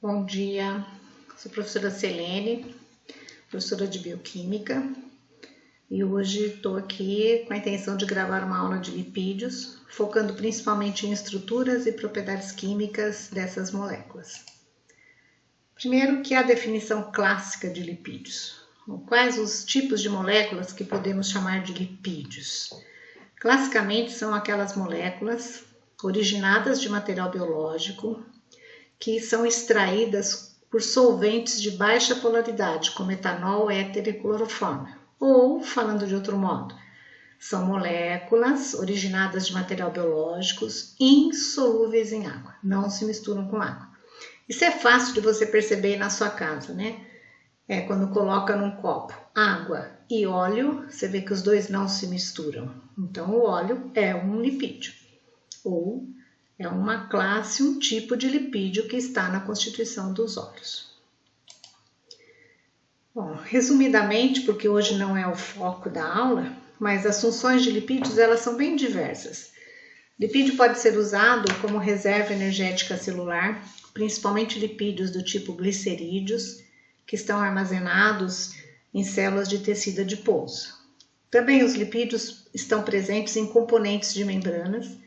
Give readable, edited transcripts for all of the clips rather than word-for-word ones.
Bom dia, sou a professora Selene, professora de Bioquímica, e hoje estou aqui com a intenção de gravar uma aula de lipídios, focando principalmente em estruturas e propriedades químicas dessas moléculas. Primeiro, que é a definição clássica de lipídios. Quais os tipos de moléculas que podemos chamar de lipídios? Classicamente são aquelas moléculas originadas de material biológico, que são extraídas por solventes de baixa polaridade, como etanol, éter e cloroformo. Ou, falando de outro modo, são moléculas originadas de material biológicos insolúveis em água, não se misturam com água. Isso é fácil de você perceber na sua casa, né? Quando coloca num copo água e óleo, você vê que os dois não se misturam. Então, o óleo é um lipídio, ou é uma classe, um tipo de lipídio que está na constituição dos óleos. Bom, resumidamente, porque hoje não é o foco da aula, mas as funções de lipídios elas são bem diversas. Lipídio pode ser usado como reserva energética celular, principalmente lipídios do tipo glicerídeos, que estão armazenados em células de tecido adiposo. Também os lipídios estão presentes em componentes de membranas.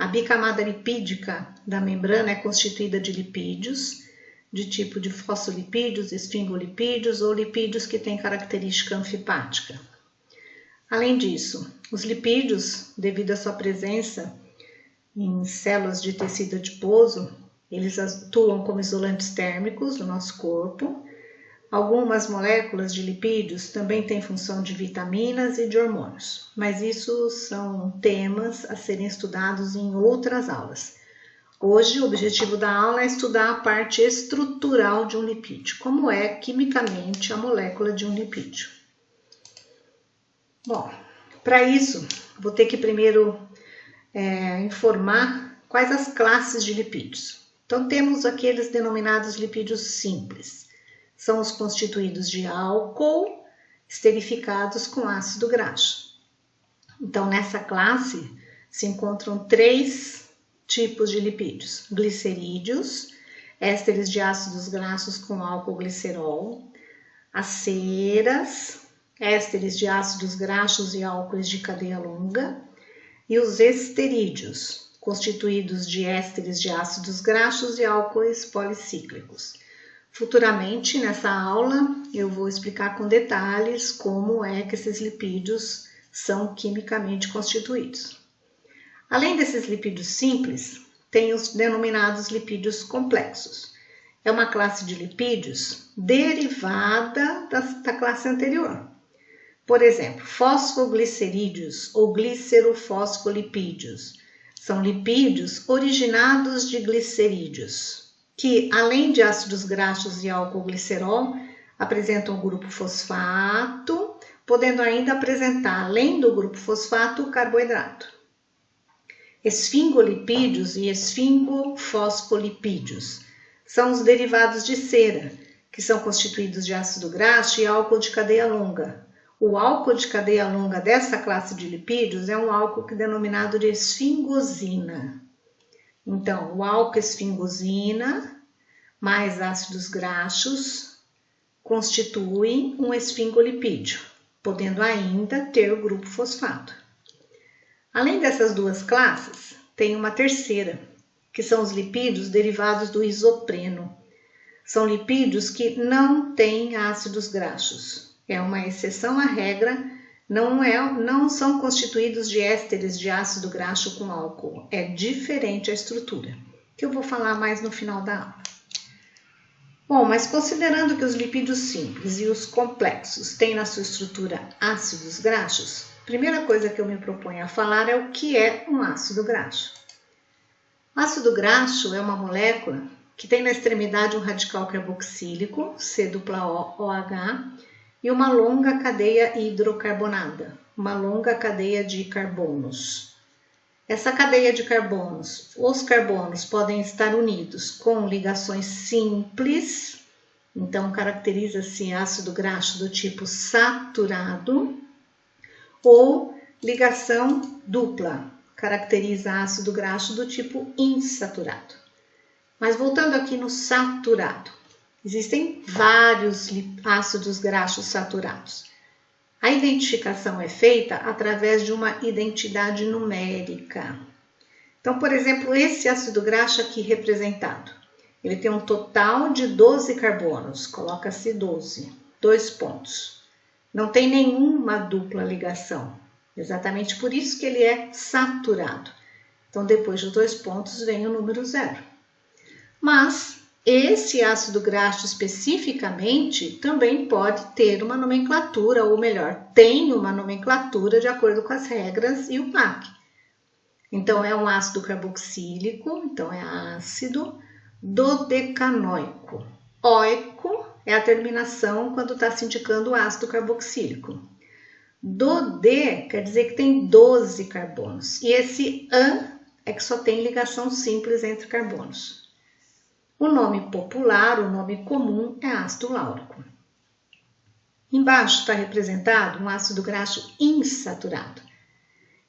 A bicamada lipídica da membrana é constituída de lipídios, de tipo de fosfolipídios, esfingolipídios ou lipídios que têm característica anfipática. Além disso, os lipídios, devido à sua presença em células de tecido adiposo, eles atuam como isolantes térmicos do nosso corpo. Algumas moléculas de lipídios também têm função de vitaminas e de hormônios, mas isso são temas a serem estudados em outras aulas. Hoje, o objetivo da aula é estudar a parte estrutural de um lipídio, como é quimicamente a molécula de um lipídio. Bom, para isso, vou ter que primeiro informar quais as classes de lipídios. Então, temos aqueles denominados lipídios simples. São os constituídos de álcool esterificados com ácido graxo. Então, nessa classe se encontram 3 tipos de lipídios: glicerídeos, ésteres de ácidos graxos com álcool glicerol, as ceras, ésteres de ácidos graxos e álcoois de cadeia longa, e os esterídeos, constituídos de ésteres de ácidos graxos e álcoois policíclicos. Futuramente, nessa aula, eu vou explicar com detalhes como é que esses lipídios são quimicamente constituídos. Além desses lipídios simples, tem os denominados lipídios complexos. É uma classe de lipídios derivada da classe anterior. Por exemplo, fosfoglicerídeos ou glicerofosfolipídios são lipídios originados de glicerídeos, que, além de ácidos graxos e álcool glicerol, apresentam o grupo fosfato, podendo ainda apresentar, além do grupo fosfato, o carboidrato. Esfingolipídios e esfingofosfolipídios são os derivados de cera, que são constituídos de ácido graxo e álcool de cadeia longa. O álcool de cadeia longa dessa classe de lipídios é um álcool denominado de esfingosina. Então, o álcool esfingosina mais ácidos graxos constituem um esfingolipídio, podendo ainda ter o grupo fosfato. Além dessas 2 classes, tem uma terceira, que são os lipídios derivados do isopreno. São lipídios que não têm ácidos graxos. É uma exceção à regra, não são constituídos de ésteres de ácido graxo com álcool. É diferente a estrutura, que eu vou falar mais no final da aula. Bom, mas considerando que os lipídios simples e os complexos têm na sua estrutura ácidos graxos, a primeira coisa que eu me proponho a falar é o que é um ácido graxo. Ácido graxo é uma molécula que tem na extremidade um radical carboxílico, C+OOH, e uma longa cadeia hidrocarbonada, uma longa cadeia de carbonos. Essa cadeia de carbonos, os carbonos podem estar unidos com ligações simples, então caracteriza-se ácido graxo do tipo saturado, ou ligação dupla, caracteriza ácido graxo do tipo insaturado. Mas voltando aqui no saturado, existem vários ácidos graxos saturados. A identificação é feita através de uma identidade numérica. Então, por exemplo, esse ácido graxo aqui representado, ele tem um total de 12 carbonos, coloca-se 12, 2 pontos. Não tem nenhuma dupla ligação, exatamente por isso que ele é saturado. Então, depois de 2 pontos vem o número 0. Mas esse ácido graxo especificamente também pode ter uma nomenclatura, ou melhor, tem uma nomenclatura de acordo com as regras e o PAC. Então, é um ácido carboxílico, então é ácido dodecanoico. Oico é a terminação quando está se indicando o ácido carboxílico. Dode quer dizer que tem 12 carbonos. E esse an é que só tem ligação simples entre carbonos. O nome popular, o nome comum, é ácido láurico. Embaixo está representado um ácido graxo insaturado.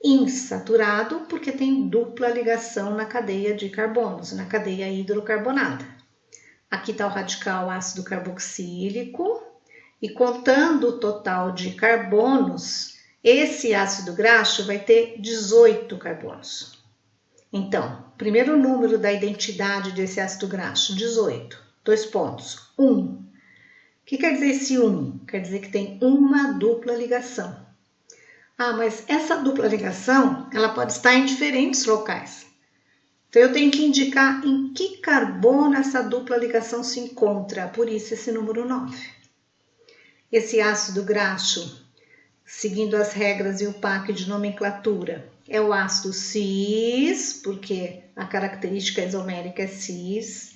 Insaturado porque tem dupla ligação na cadeia de carbonos, na cadeia hidrocarbonada. Aqui está o radical ácido carboxílico e contando o total de carbonos, esse ácido graxo vai ter 18 carbonos. Então, primeiro número da identidade desse ácido graxo, 18, 2 pontos, 1. O que quer dizer esse 1? Quer dizer que tem uma dupla ligação. Ah, mas essa dupla ligação, ela pode estar em diferentes locais. Então, eu tenho que indicar em que carbono essa dupla ligação se encontra, por isso esse número 9. Esse ácido graxo, seguindo as regras e o PAC de nomenclatura, é o ácido cis, porque a característica isomérica é cis.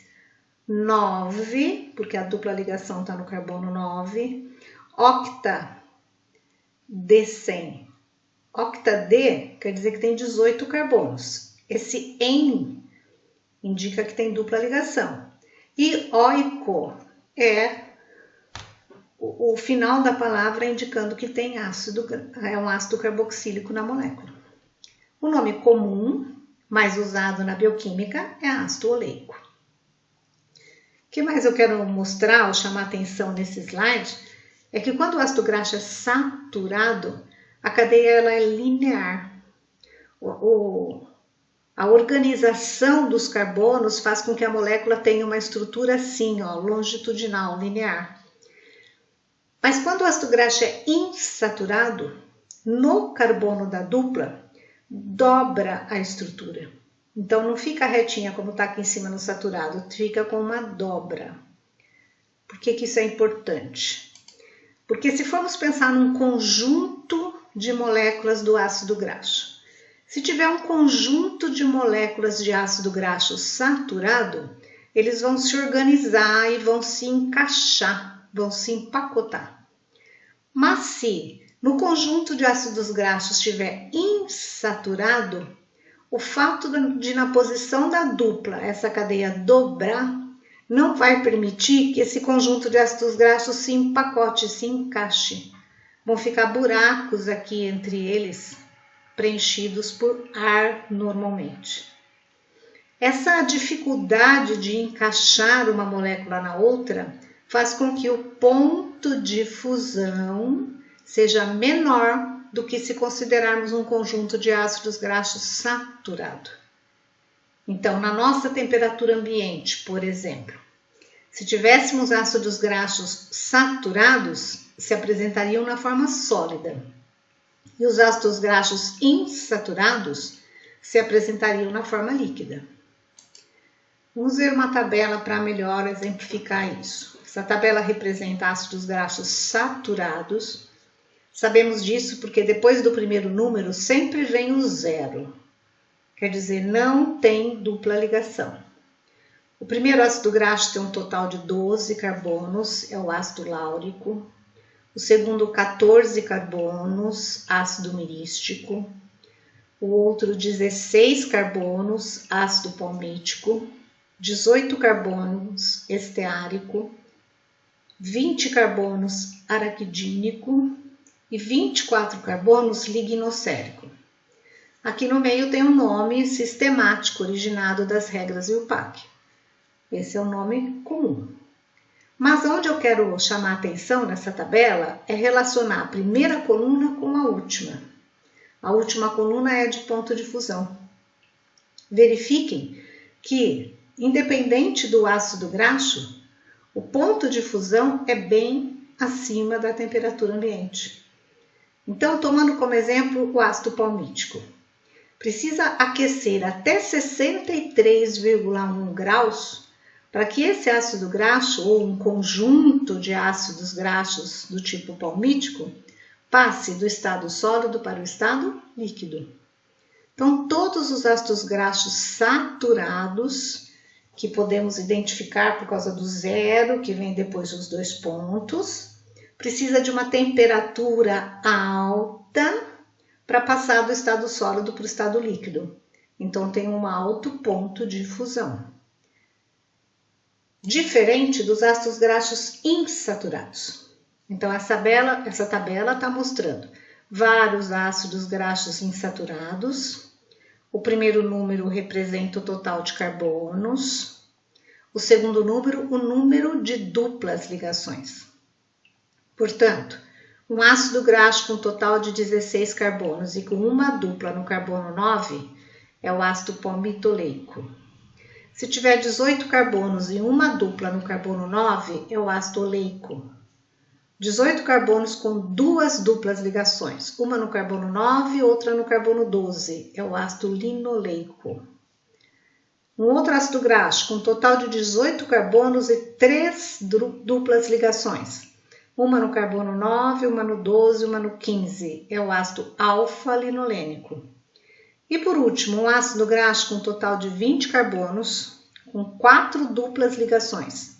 9, porque a dupla ligação está no carbono 9. Octa D100. Octa D quer dizer que tem 18 carbonos. Esse en indica que tem dupla ligação. E oico é o final da palavra indicando que tem ácido, é um ácido carboxílico na molécula. O nome comum, mais usado na bioquímica, é ácido oleico. O que mais eu quero mostrar ou chamar atenção nesse slide é que quando o ácido graxo é saturado, a cadeia ela é linear. A organização dos carbonos faz com que a molécula tenha uma estrutura assim, ó, longitudinal, linear. Mas quando o ácido graxo é insaturado, no carbono da dupla, dobra a estrutura. Então, não fica retinha como está aqui em cima no saturado, fica com uma dobra. Por que isso é importante? Porque se formos pensar num conjunto de moléculas do ácido graxo, se tiver um conjunto de moléculas de ácido graxo saturado, eles vão se organizar e vão se encaixar, vão se empacotar. Mas se no conjunto de ácidos graxos estiver insaturado, o fato de na posição da dupla essa cadeia dobrar não vai permitir que esse conjunto de ácidos graxos se empacote, se encaixe. Vão ficar buracos aqui entre eles, preenchidos por ar normalmente. Essa dificuldade de encaixar uma molécula na outra faz com que o ponto de fusão seja menor do que se considerarmos um conjunto de ácidos graxos saturado. Então, na nossa temperatura ambiente, por exemplo, se tivéssemos ácidos graxos saturados, se apresentariam na forma sólida. E os ácidos graxos insaturados se apresentariam na forma líquida. Vamos ver uma tabela para melhor exemplificar isso. Essa tabela representa ácidos graxos saturados. Sabemos disso porque depois do primeiro número sempre vem o 0. Quer dizer, não tem dupla ligação. O primeiro ácido graxo tem um total de 12 carbonos, é o ácido láurico. O segundo, 14 carbonos, ácido mirístico. O outro, 16 carbonos, ácido palmítico. 18 carbonos, esteárico. 20 carbonos, araquidínico. E 24 carbonos, lignocérico. Aqui no meio tem um nome sistemático originado das regras IUPAC. Esse é o nome comum. Mas onde eu quero chamar a atenção nessa tabela é relacionar a primeira coluna com a última. A última coluna é de ponto de fusão. Verifiquem que, independente do ácido graxo, o ponto de fusão é bem acima da temperatura ambiente. Então, tomando como exemplo o ácido palmítico, precisa aquecer até 63,1 graus para que esse ácido graxo, ou um conjunto de ácidos graxos do tipo palmítico, passe do estado sólido para o estado líquido. Então, todos os ácidos graxos saturados, que podemos identificar por causa do zero, que vem depois dos 2 pontos, precisa de uma temperatura alta para passar do estado sólido para o estado líquido. Então, tem um alto ponto de fusão. Diferente dos ácidos graxos insaturados. Então, essa tabela está mostrando vários ácidos graxos insaturados. O primeiro número representa o total de carbonos. O segundo número, o número de duplas ligações. Portanto, um ácido graxo com total de 16 carbonos e com uma dupla no carbono 9 é o ácido palmitoleico. Se tiver 18 carbonos e uma dupla no carbono 9 é o ácido oleico. 18 carbonos com 2 duplas ligações, uma no carbono 9 e outra no carbono 12, é o ácido linoleico. Um outro ácido graxo com total de 18 carbonos e 3 duplas ligações, uma no carbono 9, uma no 12 e uma no 15, é o ácido alfa-linolênico. E por último, um ácido graxo com total de 20 carbonos, com 4 duplas ligações.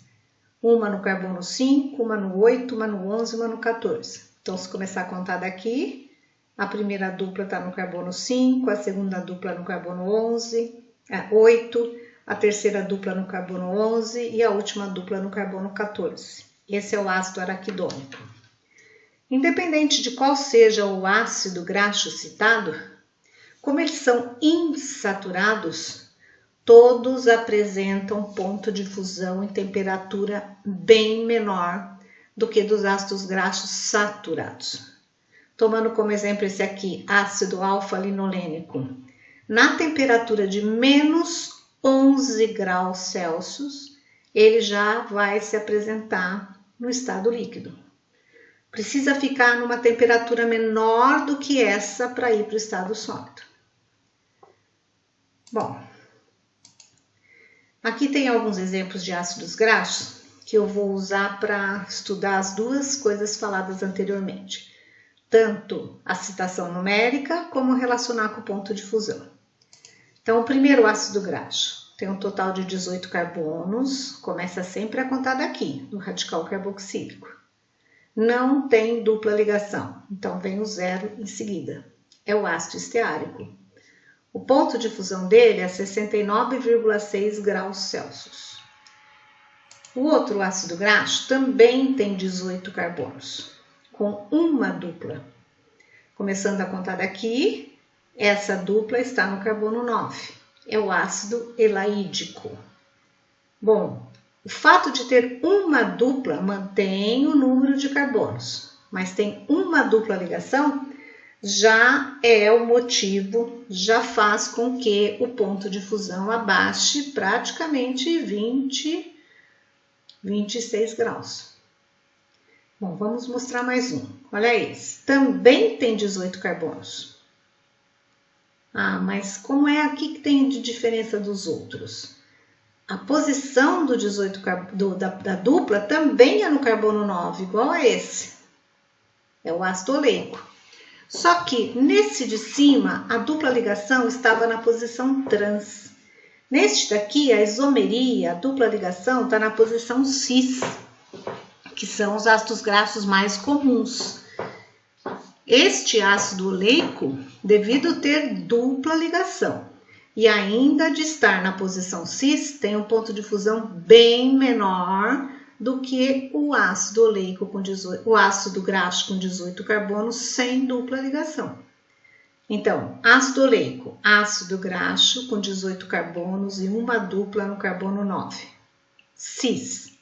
Uma no carbono 5, uma no 8, uma no 11 e uma no 14. Então, se começar a contar daqui, a primeira dupla está no carbono 5, a segunda dupla no carbono 8, a terceira dupla no carbono 11 e a última dupla no carbono 14. Esse é o ácido araquidônico. Independente de qual seja o ácido graxo citado, como eles são insaturados, todos apresentam ponto de fusão em temperatura bem menor do que dos ácidos graxos saturados. Tomando como exemplo esse aqui, ácido alfa-linolênico, na temperatura de menos 11 graus Celsius, ele já vai se apresentar no estado líquido. Precisa ficar numa temperatura menor do que essa para ir para o estado sólido. Bom, aqui tem alguns exemplos de ácidos graxos que eu vou usar para estudar as duas coisas faladas anteriormente. Tanto a citação numérica como relacionar com o ponto de fusão. Então, o primeiro ácido graxo tem um total de 18 carbonos, começa sempre a contar daqui, do radical carboxílico. Não tem dupla ligação, então vem o zero em seguida. É o ácido esteárico. O ponto de fusão dele é 69,6 graus Celsius. O outro ácido graxo também tem 18 carbonos, com uma dupla. Começando a contar daqui, essa dupla está no carbono 9. É o ácido elaídico. Bom, o fato de ter uma dupla mantém o número de carbonos, mas tem uma dupla ligação, já é o motivo, já faz com que o ponto de fusão abaixe praticamente 26 graus. Bom, vamos mostrar mais um. Olha esse. Também tem 18 carbonos. Ah, mas como é aqui que tem de diferença dos outros? A posição do 18 da dupla também é no carbono 9, igual a esse. É o ácido oleico. Só que nesse de cima, a dupla ligação estava na posição trans. Neste daqui, a isomeria, a dupla ligação, está na posição cis, que são os ácidos graxos mais comuns. Este ácido oleico, devido ter dupla ligação e ainda de estar na posição cis, tem um ponto de fusão bem menor do que o ácido oleico o ácido graxo com 18 carbonos sem dupla ligação. Então, ácido oleico, ácido graxo com 18 carbonos e uma dupla no carbono 9. cis.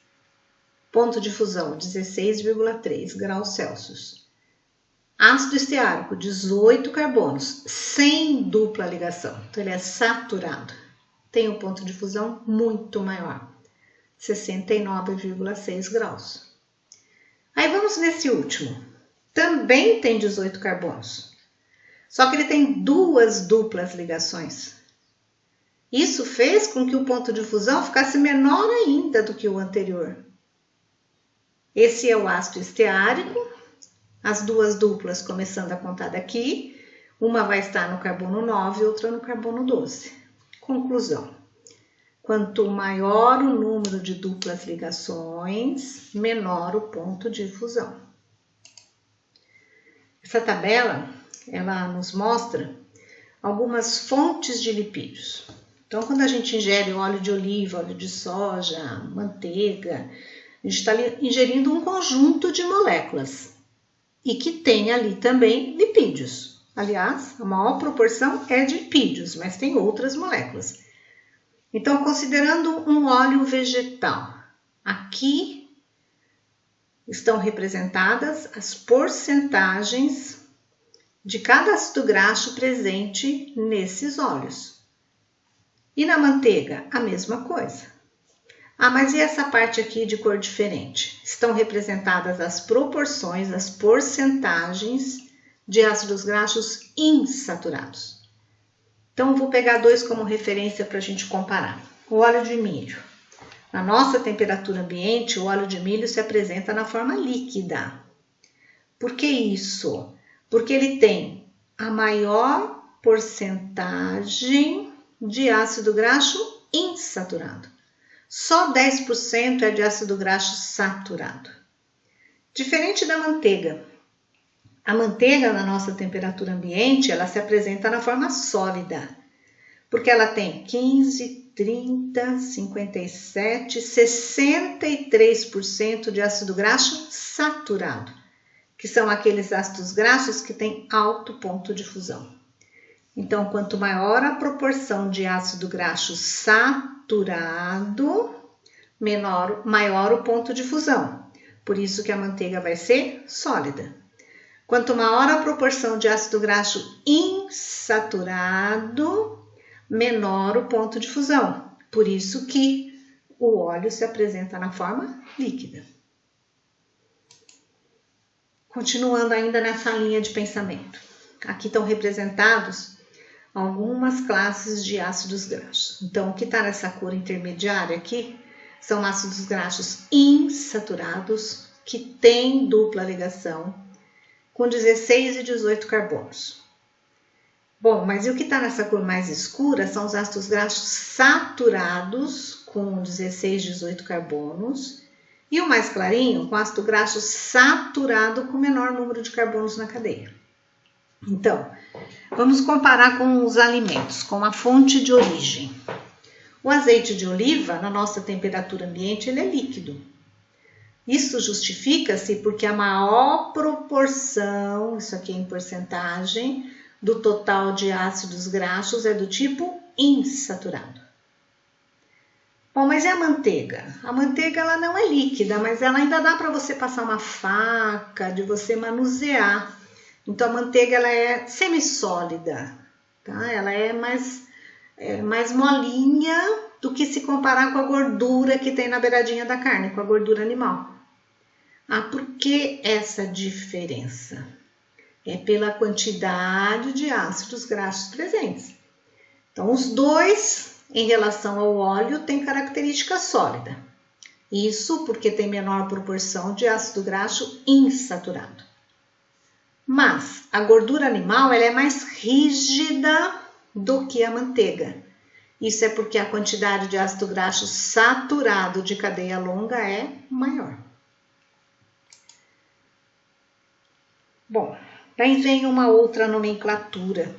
Ponto de fusão, 16,3 graus Celsius. Ácido esteárico, 18 carbonos, sem dupla ligação. Então, ele é saturado. Tem um ponto de fusão muito maior, 69,6 graus. Aí vamos nesse último. Também tem 18 carbonos. Só que ele tem duas duplas ligações. Isso fez com que o ponto de fusão ficasse menor ainda do que o anterior. Esse é o ácido esteárico. As duas duplas, começando a contar daqui, uma vai estar no carbono 9 e outra no carbono 12. Conclusão: quanto maior o número de duplas ligações, menor o ponto de fusão. Essa tabela, ela nos mostra algumas fontes de lipídios. Então, quando a gente ingere óleo de oliva, óleo de soja, manteiga, a gente está ingerindo um conjunto de moléculas. E que tem ali também lipídios. Aliás, a maior proporção é de lipídios, mas tem outras moléculas. Então, considerando um óleo vegetal, aqui estão representadas as porcentagens de cada ácido graxo presente nesses óleos. E na manteiga, a mesma coisa. Ah, mas e essa parte aqui de cor diferente? Estão representadas as proporções, as porcentagens de ácidos graxos insaturados. Então, vou pegar dois como referência para a gente comparar. O óleo de milho. Na nossa temperatura ambiente, o óleo de milho se apresenta na forma líquida. Por que isso? Porque ele tem a maior porcentagem de ácido graxo insaturado. Só 10% é de ácido graxo saturado. Diferente da manteiga. A manteiga, na nossa temperatura ambiente, ela se apresenta na forma sólida. Porque ela tem 15, 30, 57, 63% de ácido graxo saturado. Que são aqueles ácidos graxos que têm alto ponto de fusão. Então, quanto maior a proporção de ácido graxo saturado, maior o ponto de fusão. Por isso que a manteiga vai ser sólida. Quanto maior a proporção de ácido graxo insaturado, menor o ponto de fusão. Por isso que o óleo se apresenta na forma líquida. Continuando ainda nessa linha de pensamento. Aqui estão representados algumas classes de ácidos graxos. Então, o que está nessa cor intermediária aqui são ácidos graxos insaturados que têm dupla ligação com 16 e 18 carbonos. Bom, mas e o que está nessa cor mais escura são os ácidos graxos saturados com 16 e 18 carbonos e o mais clarinho com ácido graxo saturado com menor número de carbonos na cadeia. Então, vamos comparar com os alimentos, com a fonte de origem. O azeite de oliva, na nossa temperatura ambiente, ele é líquido. Isso justifica-se porque a maior proporção, isso aqui é em porcentagem, do total de ácidos graxos é do tipo insaturado. Bom, mas e a manteiga? A manteiga ela não é líquida, mas ela ainda dá para você passar uma faca, de você manusear. Então, a manteiga ela é semissólida, tá? Ela é mais molinha do que se comparar com a gordura que tem na beiradinha da carne, com a gordura animal. Ah, por que essa diferença? É pela quantidade de ácidos graxos presentes. Então, os dois, em relação ao óleo, têm característica sólida. Isso porque tem menor proporção de ácido graxo insaturado. Mas a gordura animal ela é mais rígida do que a manteiga. Isso é porque a quantidade de ácido graxo saturado de cadeia longa é maior. Bom, daí vem uma outra nomenclatura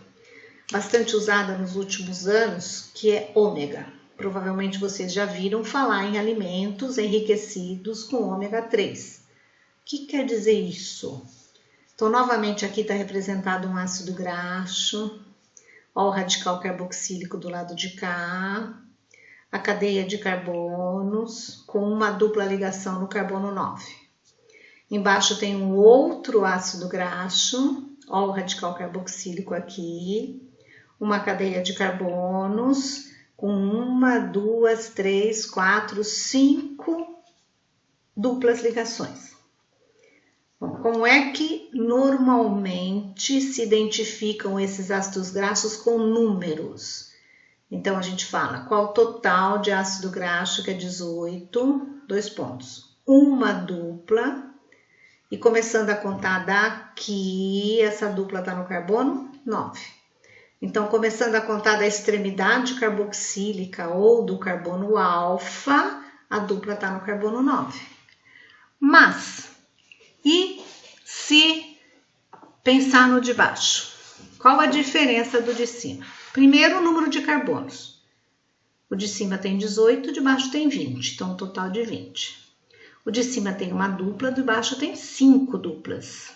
bastante usada nos últimos anos, que é ômega. Provavelmente vocês já viram falar em alimentos enriquecidos com ômega 3. O que quer dizer isso? Então, novamente, aqui está representado um ácido graxo. Olha o radical carboxílico do lado de cá. a cadeia de carbonos com uma dupla ligação no carbono 9. Embaixo tem um outro ácido graxo, ó o radical carboxílico aqui, uma cadeia de carbonos com 1, 2, 3, 4, 5 duplas ligações. Bom, como é que normalmente se identificam esses ácidos graxos com números? Então, a gente fala qual o total de ácido graxo, que é 18, 2 pontos. Uma dupla, e começando a contar daqui, essa dupla está no carbono 9. Então, começando a contar da extremidade carboxílica ou do carbono alfa, a dupla está no carbono 9. Mas, e se pensar no de baixo? Qual a diferença do de cima? Primeiro, o número de carbonos. O de cima tem 18, o de baixo tem 20, então um total de 20. O de cima tem uma dupla, o de baixo tem 5 duplas.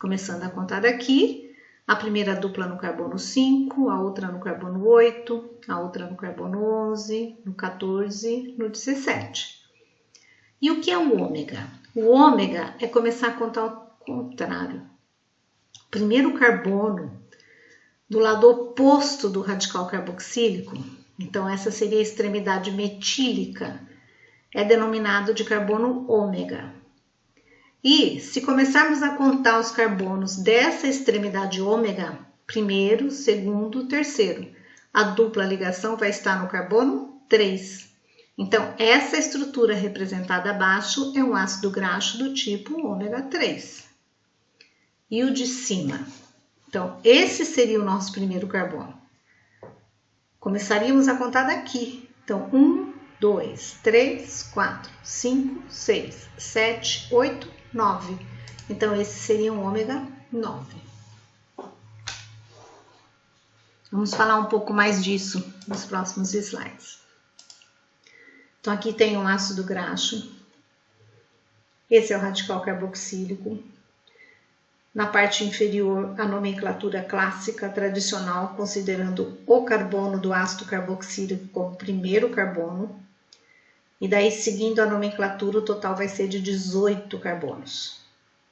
Começando a contar daqui, a primeira dupla no carbono 5, a outra no carbono 8, a outra no carbono 11, no 14, no 17. E o que é o ômega? O ômega é começar a contar ao contrário. Primeiro carbono do lado oposto do radical carboxílico, então essa seria a extremidade metílica, é denominado de carbono ômega. E se começarmos a contar os carbonos dessa extremidade ômega, primeiro, segundo, terceiro, a dupla ligação vai estar no carbono 3. Então, essa estrutura representada abaixo é um ácido graxo do tipo ômega 3. E o de cima? Então, esse seria o nosso primeiro carbono. Começaríamos a contar daqui. Então, 1, 2, 3, 4, 5, 6, 7, 8, 9. Então, esse seria um ômega 9. Vamos falar um pouco mais disso nos próximos slides. Então, aqui tem um ácido graxo. Esse é o radical carboxílico. Na parte inferior, a nomenclatura clássica tradicional, considerando o carbono do ácido carboxílico como primeiro carbono. E daí, seguindo a nomenclatura, o total vai ser de 18 carbonos.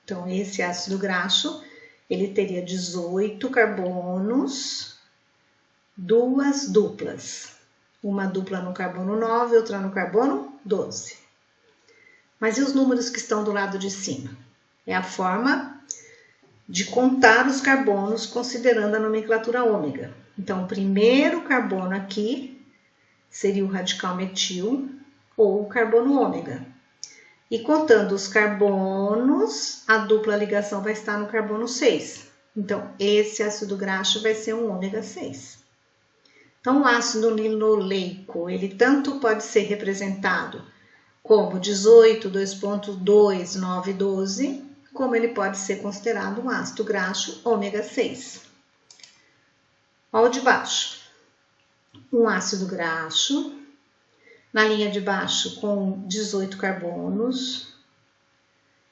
Então, esse ácido graxo, ele teria 18 carbonos, 2 duplas. Uma dupla no carbono 9, outra no carbono 12. Mas e os números que estão do lado de cima? É a forma de contar os carbonos considerando a nomenclatura ômega. Então, o primeiro carbono aqui seria o radical metil ou o carbono ômega. E contando os carbonos, a dupla ligação vai estar no carbono 6. Então, esse ácido graxo vai ser um ômega 6. Então, o ácido linoleico, ele tanto pode ser representado como 18, 2,2, 9, 12, como ele pode ser considerado um ácido graxo ômega 6. Olha o de baixo. Um ácido graxo, na linha de baixo com 18 carbonos.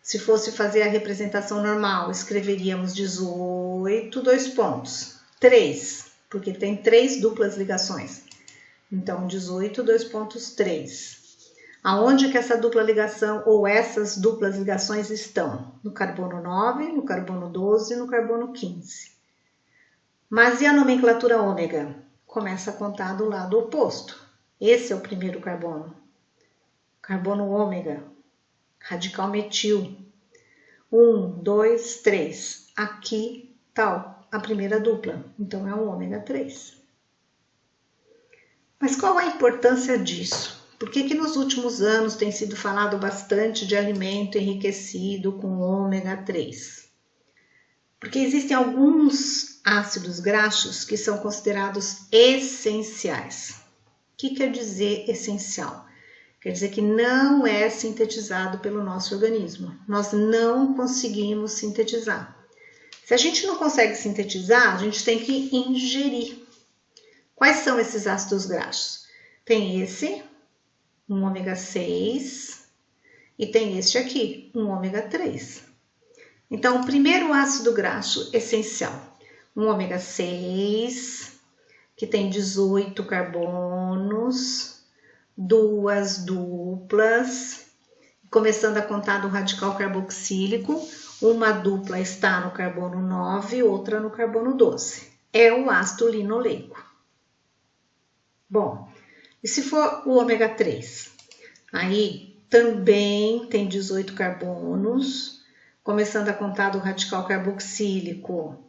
Se fosse fazer a representação normal, escreveríamos 18, 2 pontos. 3, porque tem 3 duplas ligações. Então, 18, 2 pontos, 3. Aonde que essa dupla ligação ou essas duplas ligações estão? No carbono 9, no carbono 12 e no carbono 15. Mas e a nomenclatura ômega? Começa a contar do lado oposto. Esse é o primeiro carbono. Carbono ômega, radical metil. 1, 2, 3. Aqui está a primeira dupla, então é o ômega 3. Mas qual a importância disso? Por que nos últimos anos tem sido falado bastante de alimento enriquecido com ômega 3? Porque existem alguns ácidos graxos que são considerados essenciais. O que quer dizer essencial? Quer dizer que não é sintetizado pelo nosso organismo. Nós não conseguimos sintetizar. Se a gente não consegue sintetizar, a gente tem que ingerir. Quais são esses ácidos graxos? Tem esse, um ômega 6, e tem este aqui, um ômega 3. Então, o primeiro ácido graxo essencial, um ômega 6, que tem 18 carbonos, duas duplas, começando a contar do radical carboxílico, uma dupla está no carbono 9, outra no carbono 12. É o ácido linoleico. Bom, e se for o ômega 3? Aí também tem 18 carbonos, começando a contar do radical carboxílico,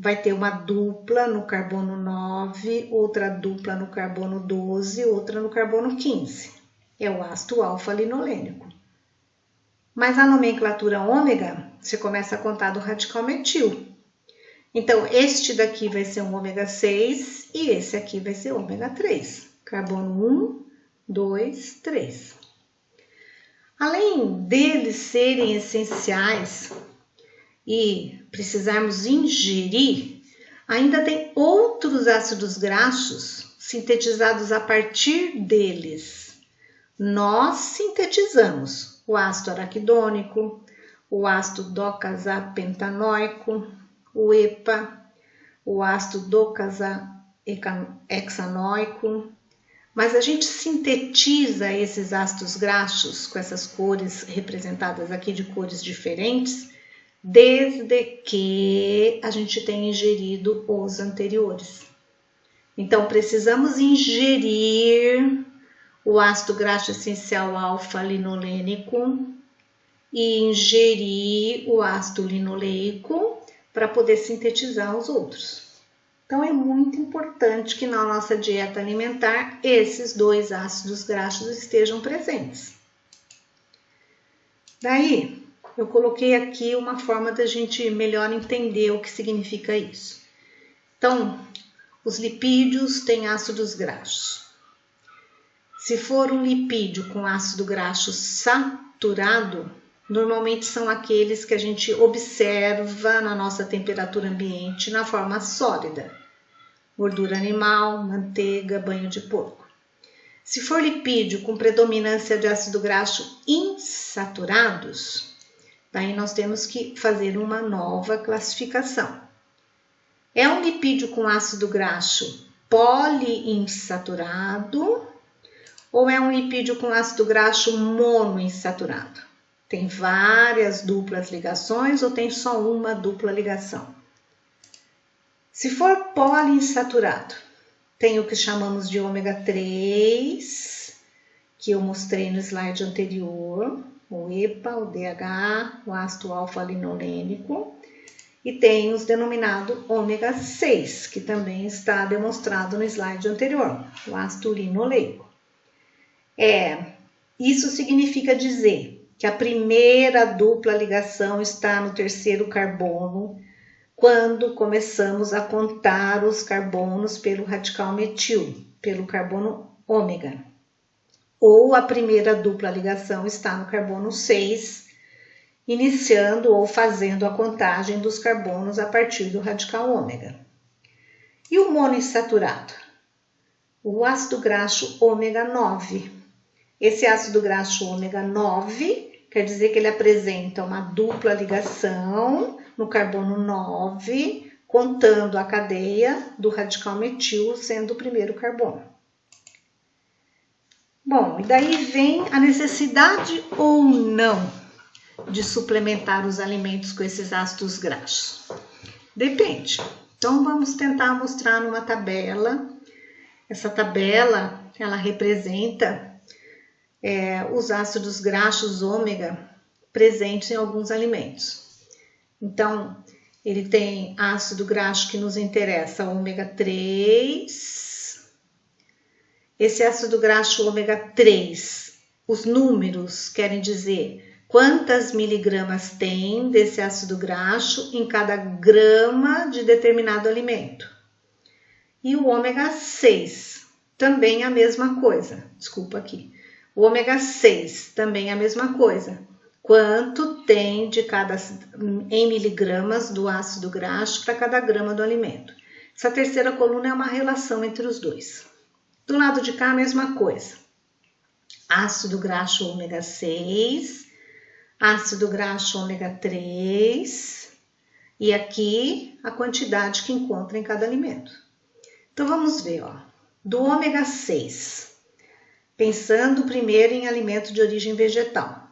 vai ter uma dupla no carbono 9, outra dupla no carbono 12, outra no carbono 15. É o ácido alfa-linolênico. Mas a nomenclatura ômega, você começa a contar do radical metil. Então, este daqui vai ser um ômega 6 e esse aqui vai ser ômega 3. Carbono 1, 2, 3. Além deles serem essenciais e precisarmos ingerir, ainda tem outros ácidos graxos sintetizados a partir deles. Nós sintetizamos o ácido araquidônico, o ácido docosahexanoico, o EPA, o ácido docosahexanoico, mas a gente sintetiza esses ácidos graxos com essas cores representadas aqui de cores diferentes, desde que a gente tenha ingerido os anteriores. Então, precisamos ingerir o ácido graxo essencial alfa-linolênico e ingerir o ácido linoleico para poder sintetizar os outros. Então, é muito importante que na nossa dieta alimentar esses dois ácidos graxos estejam presentes. Daí, eu coloquei aqui uma forma da gente melhor entender o que significa isso. Então, os lipídios têm ácidos graxos. Se for um lipídio com ácido graxo saturado, normalmente são aqueles que a gente observa na nossa temperatura ambiente na forma sólida. Gordura animal, manteiga, banho de porco. Se for lipídio com predominância de ácido graxo insaturados, daí nós temos que fazer uma nova classificação. É um lipídio com ácido graxo poliinsaturado ou é um lipídio com ácido graxo monoinsaturado? Tem várias duplas ligações ou tem só uma dupla ligação? Se for poliinsaturado, tem o que chamamos de ômega 3, que eu mostrei no slide anterior, o EPA, o DH, o ácido alfa-linolênico, e tem os denominados ômega 6, que também está demonstrado no slide anterior, o ácido linoleico. Isso significa dizer que a primeira dupla ligação está no terceiro carbono, quando começamos a contar os carbonos pelo radical metil, pelo carbono ômega. Ou a primeira dupla ligação está no carbono 6, iniciando ou fazendo a contagem dos carbonos a partir do radical ômega. E o monoinsaturado? O ácido graxo ômega 9. Esse ácido graxo ômega 9 quer dizer que ele apresenta uma dupla ligação no carbono 9, contando a cadeia do radical metil sendo o primeiro carbono. Bom, e daí vem a necessidade ou não de suplementar os alimentos com esses ácidos graxos. Depende. Então, vamos tentar mostrar numa tabela. Essa tabela, ela representa os ácidos graxos ômega presentes em alguns alimentos. Então, ele tem ácido graxo que nos interessa, ômega 3. Esse ácido graxo ômega 3, os números querem dizer quantas miligramas tem desse ácido graxo em cada grama de determinado alimento. E o ômega 6, também a mesma coisa. Desculpa aqui. O ômega 6, também a mesma coisa. Quanto tem em miligramas do ácido graxo para cada grama do alimento. Essa terceira coluna é uma relação entre os dois. Do lado de cá, a mesma coisa. Ácido graxo ômega 6, ácido graxo ômega 3 e aqui a quantidade que encontra em cada alimento. Então, vamos ver, ó. Do ômega 6, pensando primeiro em alimento de origem vegetal.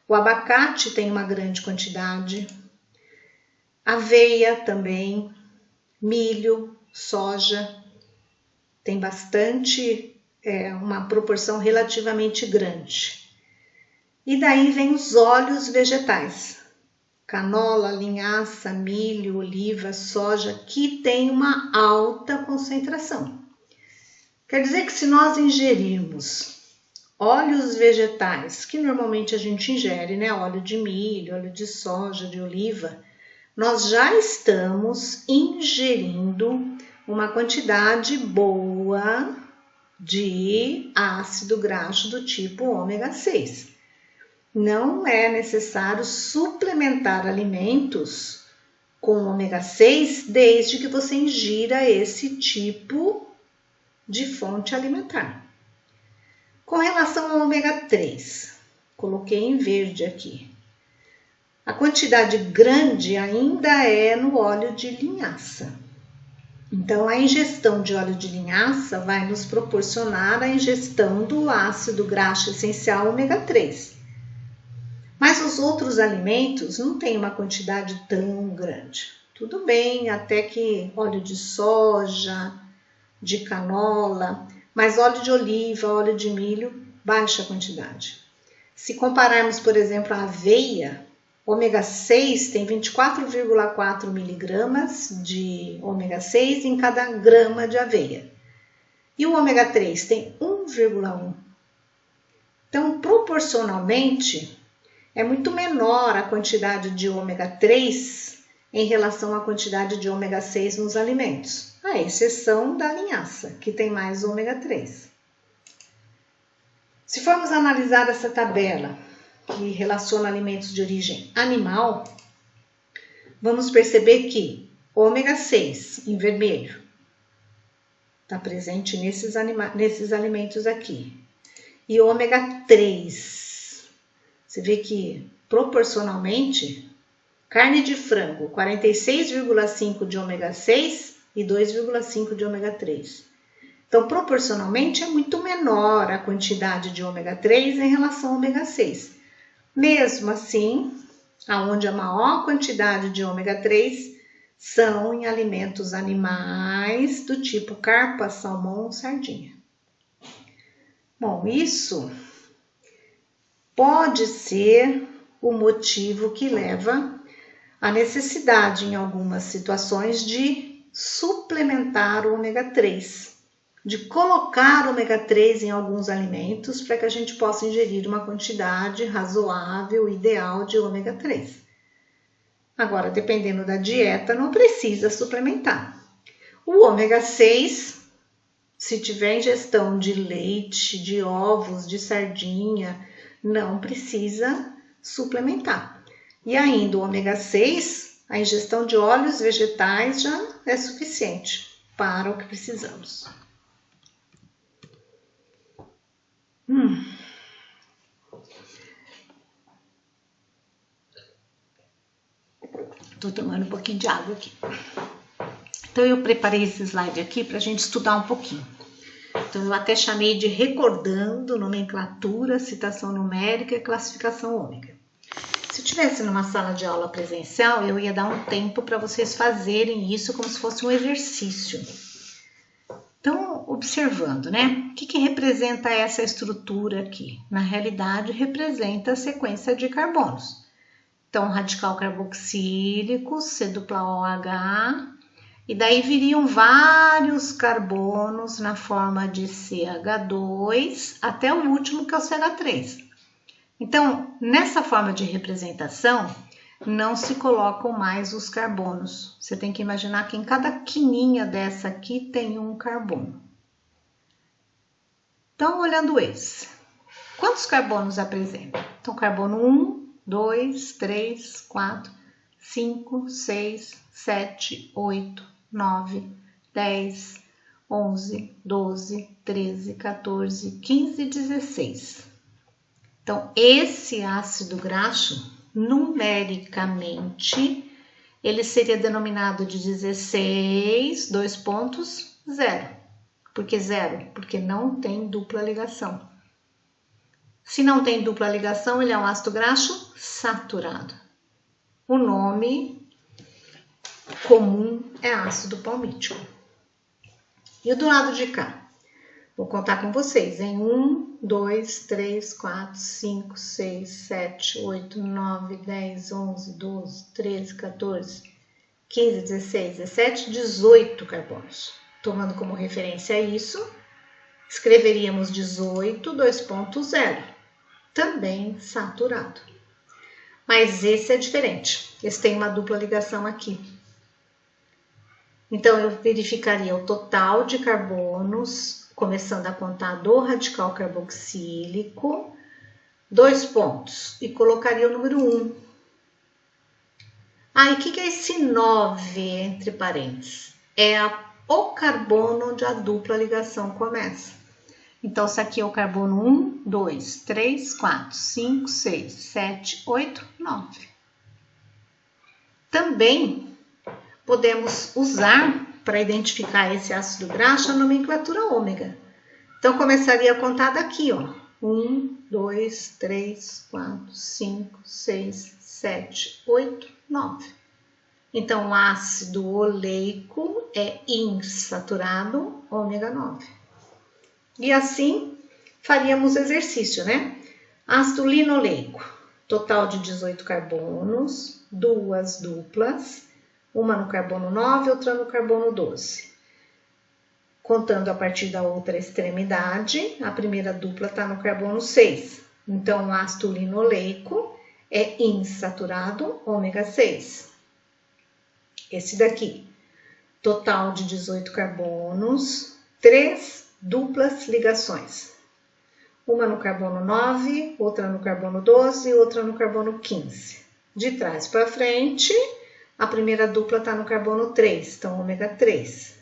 O abacate tem uma grande quantidade, aveia também, milho, soja, tem bastante, uma proporção relativamente grande. E daí vem os óleos vegetais, canola, linhaça, milho, oliva, soja, que tem uma alta concentração. Quer dizer que se nós ingerirmos óleos vegetais, que normalmente a gente ingere, né? Óleo de milho, óleo de soja, de oliva, nós já estamos ingerindo uma quantidade boa de ácido graxo do tipo ômega 6. Não é necessário suplementar alimentos com ômega 6 desde que você ingira esse tipo de fonte alimentar. Com relação ao ômega 3, coloquei em verde aqui. A quantidade grande ainda é no óleo de linhaça. Então, a ingestão de óleo de linhaça vai nos proporcionar a ingestão do ácido graxo essencial ômega 3. Mas os outros alimentos não têm uma quantidade tão grande. Tudo bem, até que óleo de soja, de canola, mas óleo de oliva, óleo de milho, baixa quantidade. Se compararmos, por exemplo, a aveia, ômega 6 tem 24,4 miligramas de ômega 6 em cada grama de aveia. E o ômega 3 tem 1,1. Então, proporcionalmente, é muito menor a quantidade de ômega 3 em relação à quantidade de ômega 6 nos alimentos, à exceção da linhaça, que tem mais ômega 3. Se formos analisar essa tabela que relaciona alimentos de origem animal, vamos perceber que ômega 6 em vermelho está presente nesses alimentos aqui. E ômega 3, você vê que proporcionalmente, carne de frango, 46,5 de ômega 6 e 2,5 de ômega 3. Então, proporcionalmente, é muito menor a quantidade de ômega 3 em relação ao ômega 6. Mesmo assim, aonde a maior quantidade de ômega 3 são em alimentos animais do tipo carpa, salmão, sardinha. Bom, isso pode ser o motivo que leva à necessidade, em algumas situações, de suplementar o ômega 3. De colocar ômega 3 em alguns alimentos para que a gente possa ingerir uma quantidade razoável, ideal de ômega 3. Agora, dependendo da dieta, não precisa suplementar. O ômega 6, se tiver ingestão de leite, de ovos, de sardinha, não precisa suplementar. E ainda o ômega 6, a ingestão de óleos vegetais já é suficiente para o que precisamos. Tô tomando um pouquinho de água aqui. Então, eu preparei esse slide aqui para a gente estudar um pouquinho. Então, eu até chamei de recordando nomenclatura, citação numérica e classificação ômega. Se eu estivesse numa sala de aula presencial, eu ia dar um tempo para vocês fazerem isso como se fosse um exercício. Então, observando, né? O que representa essa estrutura aqui? Na realidade, representa a sequência de carbonos. Então, radical carboxílico, C-OH, e daí viriam vários carbonos na forma de CH2, até o último que é o CH3. Então, nessa forma de representação, não se colocam mais os carbonos. Você tem que imaginar que em cada quininha dessa aqui tem um carbono. Então, olhando esse, quantos carbonos apresenta? Então, carbono 1, 2, 3, 4, 5, 6, 7, 8, 9, 10, 11, 12, 13, 14, 15, 16. Então, esse ácido graxo, numericamente, ele seria denominado de 16, 2 pontos, 0. Por que 0? Porque não tem dupla ligação. Se não tem dupla ligação, ele é um ácido graxo saturado. O nome comum é ácido palmítico. E do lado de cá? Vou contar com vocês em 1, 2, 3, 4, 5, 6, 7, 8, 9, 10, 11, 12, 13, 14, 15, 16, 17, 18 carbonos. Tomando como referência isso, escreveríamos 18, 2.0, também saturado. Mas esse é diferente, esse tem uma dupla ligação aqui. Então, eu verificaria o total de carbonos, começando a contar do radical carboxílico, 2 pontos, e colocaria o número 1. E o que é esse 9 entre parênteses? É o carbono onde a dupla ligação começa. Então, se aqui é o carbono 1, 2, 3, 4, 5, 6, 7, 8, 9. Também podemos usar, para identificar esse ácido graxo, a nomenclatura ômega. Então, começaria a contar daqui, ó. 1, 2, 3, 4, 5, 6, 7, 8, 9. Então, o ácido oleico é insaturado, ômega 9. E assim, faríamos exercício, né? Ácido linoleico, total de 18 carbonos, 2 duplas, uma no carbono 9, outra no carbono 12. Contando a partir da outra extremidade, a primeira dupla está no carbono 6. Então, o ácido linoleico é insaturado, ômega 6. Esse daqui, total de 18 carbonos, 3 duplas ligações. Uma no carbono 9, outra no carbono 12 e outra no carbono 15. De trás para frente, a primeira dupla está no carbono 3, então ômega 3.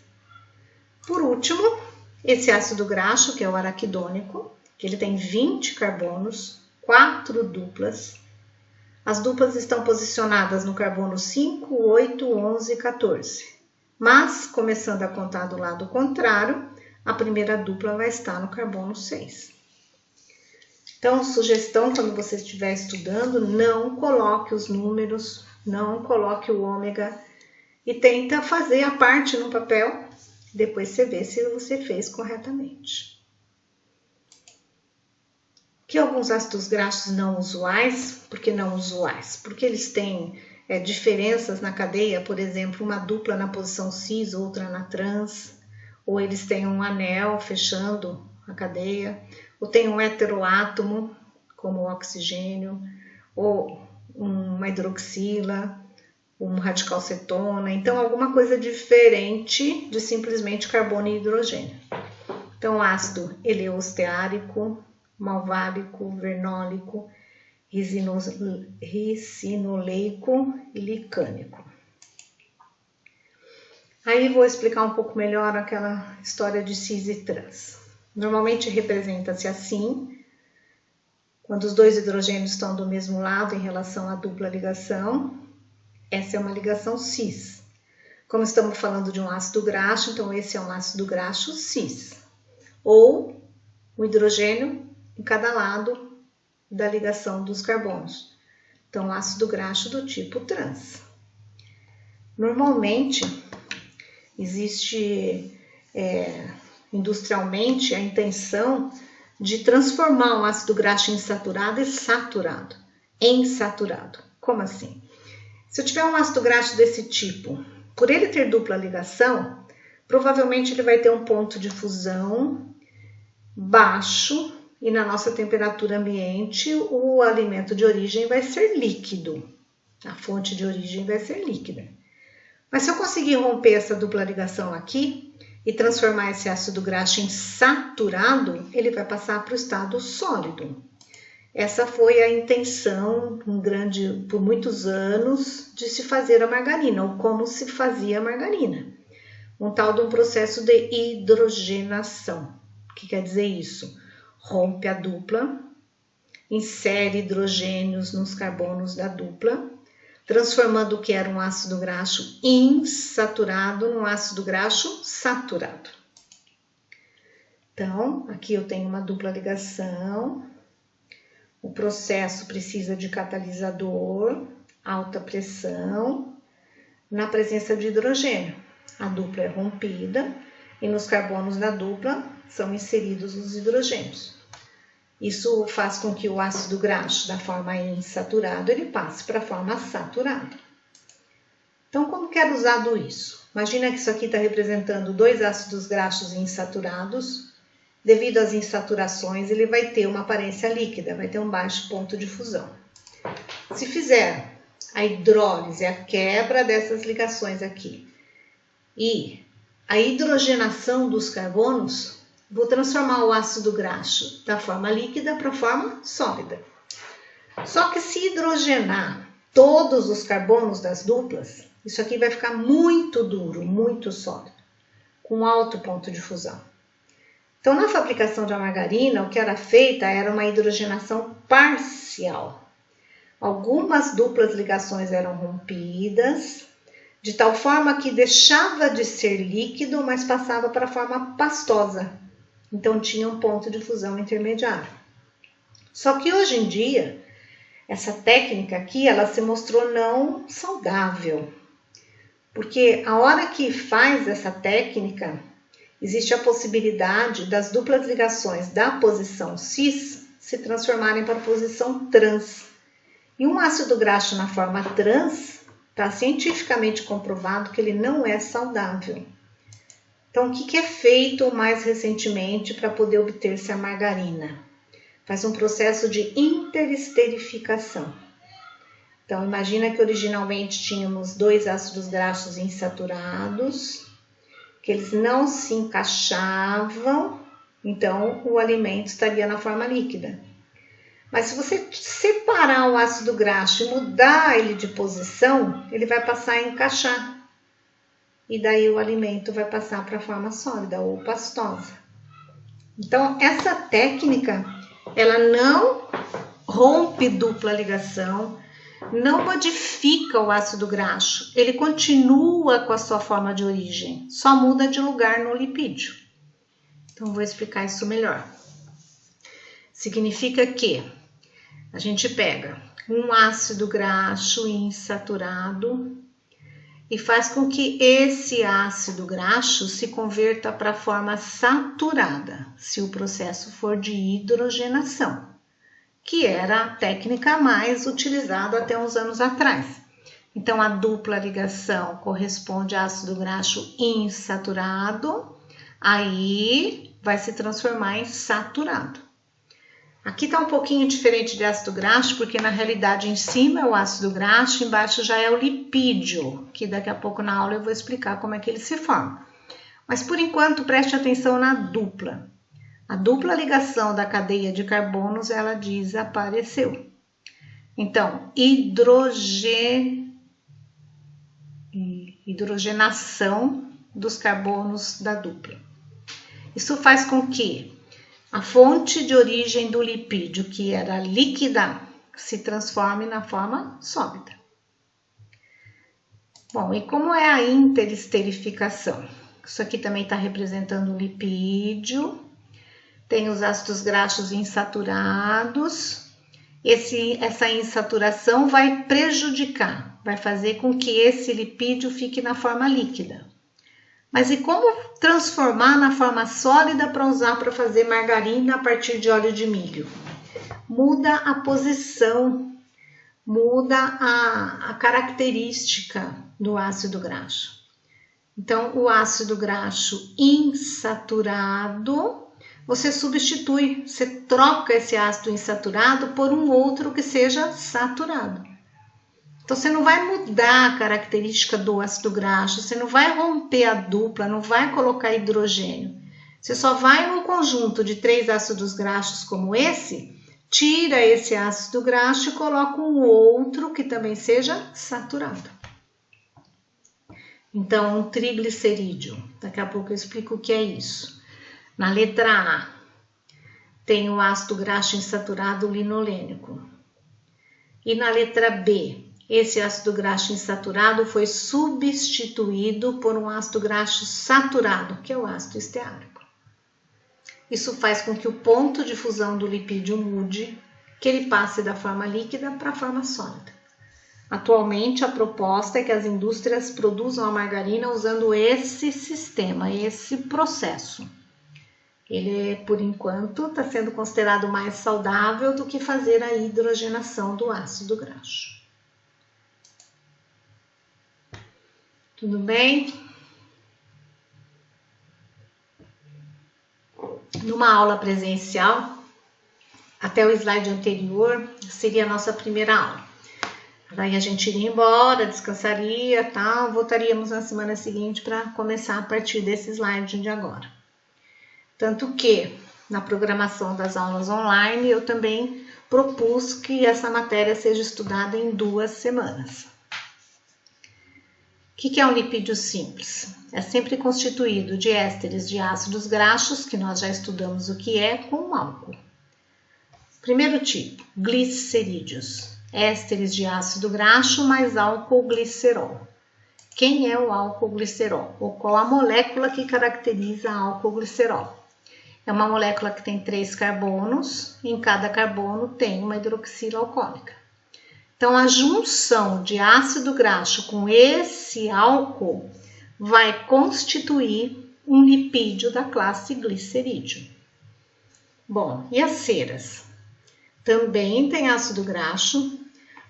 Por último, esse ácido graxo, que é o araquidônico, que ele tem 20 carbonos, 4 duplas. As duplas estão posicionadas no carbono 5, 8, 11 e 14. Mas, começando a contar do lado contrário, a primeira dupla vai estar no carbono 6. Então, sugestão, quando você estiver estudando, não coloque os números, não coloque o ômega e tenta fazer a parte no papel, depois você vê se você fez corretamente. Que alguns ácidos graxos não usuais, por que não usuais? Porque eles têm diferenças na cadeia, por exemplo, uma dupla na posição cis, outra na trans, ou eles têm um anel fechando a cadeia, ou tem um heteroátomo, como o oxigênio, ou uma hidroxila, um radical cetona, então alguma coisa diferente de simplesmente carbono e hidrogênio. Então, ácido eleosteárico, malvábico, vernólico, ricinoleico e licânico. Aí vou explicar um pouco melhor aquela história de cis e trans. Normalmente representa-se assim, quando os dois hidrogênios estão do mesmo lado em relação à dupla ligação. Essa é uma ligação cis. Como estamos falando de um ácido graxo, então esse é um ácido graxo cis. Ou o hidrogênio em cada lado da ligação dos carbonos. Então, ácido graxo do tipo trans. Normalmente, existe industrialmente a intenção de transformar um ácido graxo insaturado e saturado em saturado. Como assim? Se eu tiver um ácido graxo desse tipo, por ele ter dupla ligação, provavelmente ele vai ter um ponto de fusão baixo e na nossa temperatura ambiente o alimento de origem vai ser líquido. A fonte de origem vai ser líquida. Mas se eu conseguir romper essa dupla ligação aqui e transformar esse ácido graxo em saturado, ele vai passar para o estado sólido. Essa foi a intenção por muitos anos de se fazer a margarina, ou como se fazia a margarina. Um tal de um processo de hidrogenação. O que quer dizer isso? Rompe a dupla, insere hidrogênios nos carbonos da dupla, transformando o que era um ácido graxo insaturado num ácido graxo saturado. Então, aqui eu tenho uma dupla ligação. O processo precisa de catalisador, alta pressão, na presença de hidrogênio. A dupla é rompida e nos carbonos da dupla são inseridos os hidrogênios. Isso faz com que o ácido graxo da forma insaturado ele passe para a forma saturada. Então, como que é usado isso? Imagina que isso aqui está representando dois ácidos graxos insaturados. Devido às insaturações, ele vai ter uma aparência líquida, vai ter um baixo ponto de fusão. Se fizer a hidrólise, a quebra dessas ligações aqui, e a hidrogenação dos carbonos, vou transformar o ácido graxo da forma líquida para a forma sólida. Só que se hidrogenar todos os carbonos das duplas, isso aqui vai ficar muito duro, muito sólido, com alto ponto de fusão. Então, na fabricação de margarina, o que era feita era uma hidrogenação parcial. Algumas duplas ligações eram rompidas, de tal forma que deixava de ser líquido, mas passava para a forma pastosa. Então, tinha um ponto de fusão intermediário. Só que hoje em dia, essa técnica aqui, ela se mostrou não saudável. Porque a hora que faz essa técnica, existe a possibilidade das duplas ligações da posição cis se transformarem para a posição trans. E um ácido graxo na forma trans está cientificamente comprovado que ele não é saudável. Então, o que é feito mais recentemente para poder obter-se a margarina? Faz um processo de interesterificação. Então, imagina que originalmente tínhamos dois ácidos graxos insaturados, que eles não se encaixavam, então o alimento estaria na forma líquida. Mas se você separar o ácido graxo e mudar ele de posição, ele vai passar a encaixar. E daí o alimento vai passar para a forma sólida ou pastosa. Então, essa técnica, ela não rompe dupla ligação, não modifica o ácido graxo, ele continua com a sua forma de origem, só muda de lugar no lipídio. Então, vou explicar isso melhor. Significa que a gente pega um ácido graxo insaturado e faz com que esse ácido graxo se converta para a forma saturada, se o processo for de hidrogenação, que era a técnica mais utilizada até uns anos atrás. Então, a dupla ligação corresponde a ácido graxo insaturado, aí vai se transformar em saturado. Aqui está um pouquinho diferente de ácido graxo, porque na realidade em cima é o ácido graxo, embaixo já é o lipídio, que daqui a pouco na aula eu vou explicar como é que ele se forma. Mas por enquanto preste atenção na dupla. A dupla ligação da cadeia de carbonos, ela desapareceu. Então, hidrogenação dos carbonos da dupla. Isso faz com que a fonte de origem do lipídio, que era líquida, se transforme na forma sólida. Bom, e como é a interesterificação? Isso aqui também está representando o lipídio. Tem os ácidos graxos insaturados. Essa insaturação vai prejudicar, vai fazer com que esse lipídio fique na forma líquida. Mas e como transformar na forma sólida para usar para fazer margarina a partir de óleo de milho? Muda a posição, muda a característica do ácido graxo. Então, o ácido graxo insaturado, você substitui, você troca esse ácido insaturado por um outro que seja saturado. Então, você não vai mudar a característica do ácido graxo, você não vai romper a dupla, não vai colocar hidrogênio. Você só vai num conjunto de 3 ácidos graxos como esse, tira esse ácido graxo e coloca um outro que também seja saturado. Então, um triglicerídeo. Daqui a pouco eu explico o que é isso. Na letra A, tem o ácido graxo insaturado linolênico. E na letra B, esse ácido graxo insaturado foi substituído por um ácido graxo saturado, que é o ácido esteárico. Isso faz com que o ponto de fusão do lipídio mude, que ele passe da forma líquida para a forma sólida. Atualmente, a proposta é que as indústrias produzam a margarina usando esse sistema, esse processo. Ele, por enquanto, está sendo considerado mais saudável do que fazer a hidrogenação do ácido graxo. Tudo bem? Numa aula presencial, até o slide anterior, seria a nossa primeira aula. Daí a gente iria embora, descansaria, tal, voltaríamos na semana seguinte para começar a partir desse slide de agora. Tanto que, na programação das aulas online, eu também propus que essa matéria seja estudada em 2 semanas. O que é um lipídio simples? É sempre constituído de ésteres de ácidos graxos, que nós já estudamos o que é, com álcool. Primeiro tipo, glicerídeos. Ésteres de ácido graxo mais álcool glicerol. Quem é o álcool glicerol? Ou qual a molécula que caracteriza álcool glicerol? É uma molécula que tem 3 carbonos, e em cada carbono tem uma hidroxila alcoólica. Então, a junção de ácido graxo com esse álcool vai constituir um lipídio da classe glicerídeo. Bom, e as ceras? Também tem ácido graxo,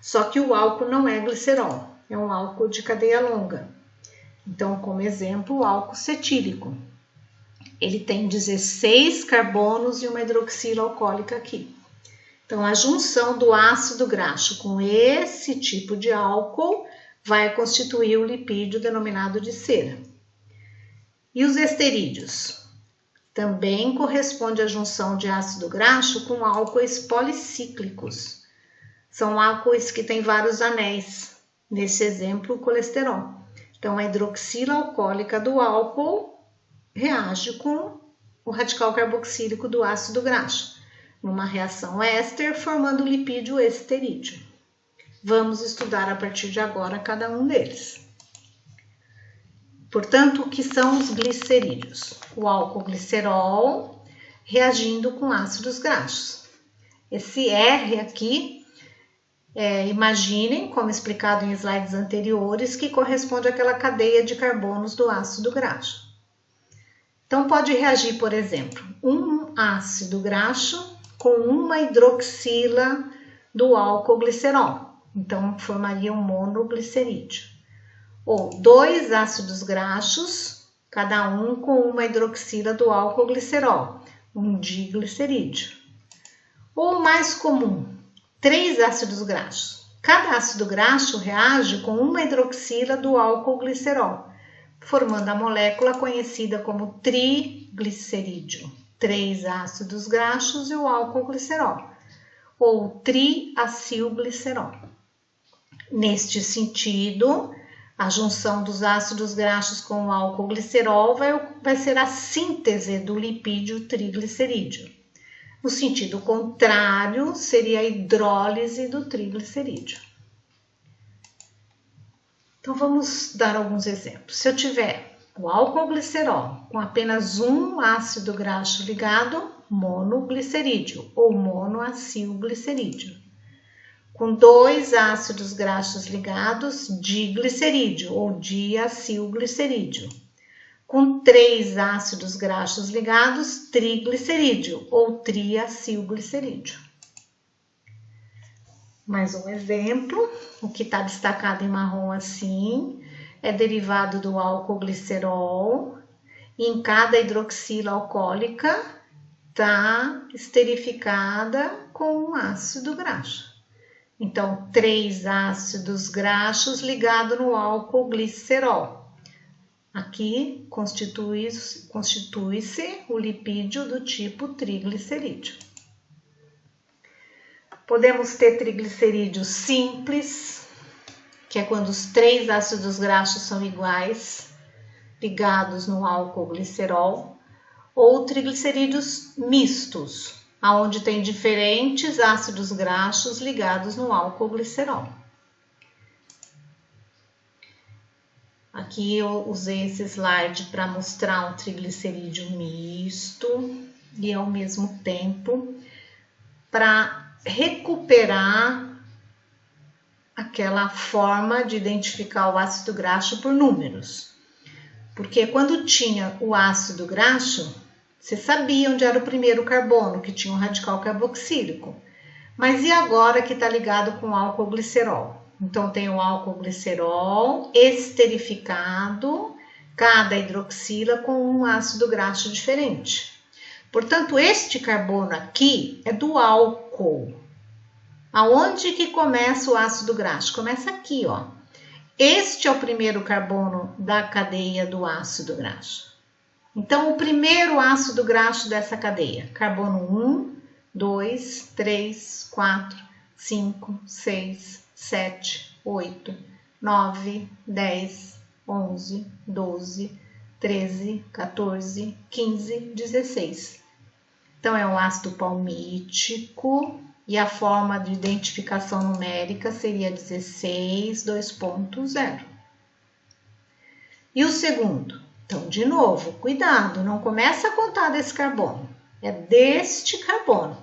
só que o álcool não é glicerol, é um álcool de cadeia longa. Então, como exemplo, o álcool cetílico. Ele tem 16 carbonos e uma hidroxila alcoólica aqui. Então, a junção do ácido graxo com esse tipo de álcool vai constituir o lipídio denominado de cera. E os esterídeos? Também corresponde à junção de ácido graxo com álcoois policíclicos. São álcoois que têm vários anéis, nesse exemplo, o colesterol. Então, a hidroxila alcoólica do álcool reage com o radical carboxílico do ácido graxo, numa reação éster, formando o lipídio esterídeo. Vamos estudar a partir de agora cada um deles. Portanto, o que são os glicerídeos? O álcool glicerol reagindo com ácidos graxos. Esse R aqui, imaginem, como explicado em slides anteriores, que corresponde àquela cadeia de carbonos do ácido graxo. Então, pode reagir, por exemplo, um ácido graxo com uma hidroxila do álcool glicerol. Então, formaria um monoglicerídeo. Ou 2 ácidos graxos, cada um com uma hidroxila do álcool glicerol, um diglicerídeo. Ou mais comum, 3 ácidos graxos. Cada ácido graxo reage com uma hidroxila do álcool glicerol, formando a molécula conhecida como triglicerídeo. 3 ácidos graxos e o álcool glicerol, ou triacilglicerol. Neste sentido, a junção dos ácidos graxos com o álcool glicerol vai ser a síntese do lipídio triglicerídeo. No sentido contrário, seria a hidrólise do triglicerídeo. Então, vamos dar alguns exemplos. Se eu tiver o álcool glicerol com apenas um ácido graxo ligado, monoglicerídeo ou monoacilglicerídeo. Com 2 ácidos graxos ligados, diglicerídeo ou diacilglicerídeo. Com 3 ácidos graxos ligados, triglicerídeo ou triacilglicerídeo. Mais um exemplo, o que está destacado em marrom assim, é derivado do álcool glicerol, e em cada hidroxila alcoólica está esterificada com um ácido graxo. Então, 3 ácidos graxos ligados no álcool glicerol. Aqui constitui-se o lipídio do tipo triglicerídeo. Podemos ter triglicerídeos simples, que é quando os 3 ácidos graxos são iguais, ligados no álcool glicerol, ou triglicerídeos mistos, onde tem diferentes ácidos graxos ligados no álcool glicerol. Aqui eu usei esse slide para mostrar um triglicerídeo misto e ao mesmo tempo para recuperar aquela forma de identificar o ácido graxo por números. Porque quando tinha o ácido graxo, você sabia onde era o primeiro carbono, que tinha um radical carboxílico. Mas e agora que está ligado com o álcool glicerol? Então tem o álcool glicerol esterificado, cada hidroxila com um ácido graxo diferente. Portanto, este carbono aqui é do álcool. Aonde que começa o ácido graxo? Começa aqui, ó. Este é o primeiro carbono da cadeia do ácido graxo. Então, o primeiro ácido graxo dessa cadeia, carbono 1, 2, 3, 4, 5, 6, 7, 8, 9, 10, 11, 12, 13, 14, 15, 16. Então, é um ácido palmítico e a forma de identificação numérica seria 16, 2.0. E o segundo? Então, de novo, cuidado, não começa a contar desse carbono, é deste carbono.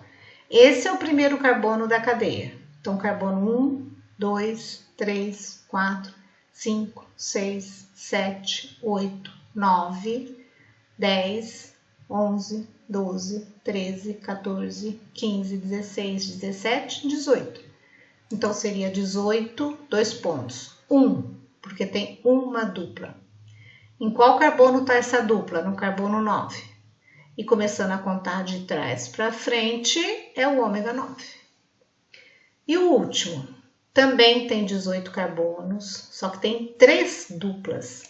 Esse é o primeiro carbono da cadeia. Então, carbono 1, 2, 3, 4, 5, 6, 7, 8, 9, 10, 11, 12, 13, 14, 15, 16, 17, 18. Então, seria 18, 2 pontos. 1, porque tem uma dupla. Em qual carbono está essa dupla? No carbono 9. E começando a contar de trás para frente, é o ômega 9. E o último, também tem 18 carbonos, só que tem 3 duplas.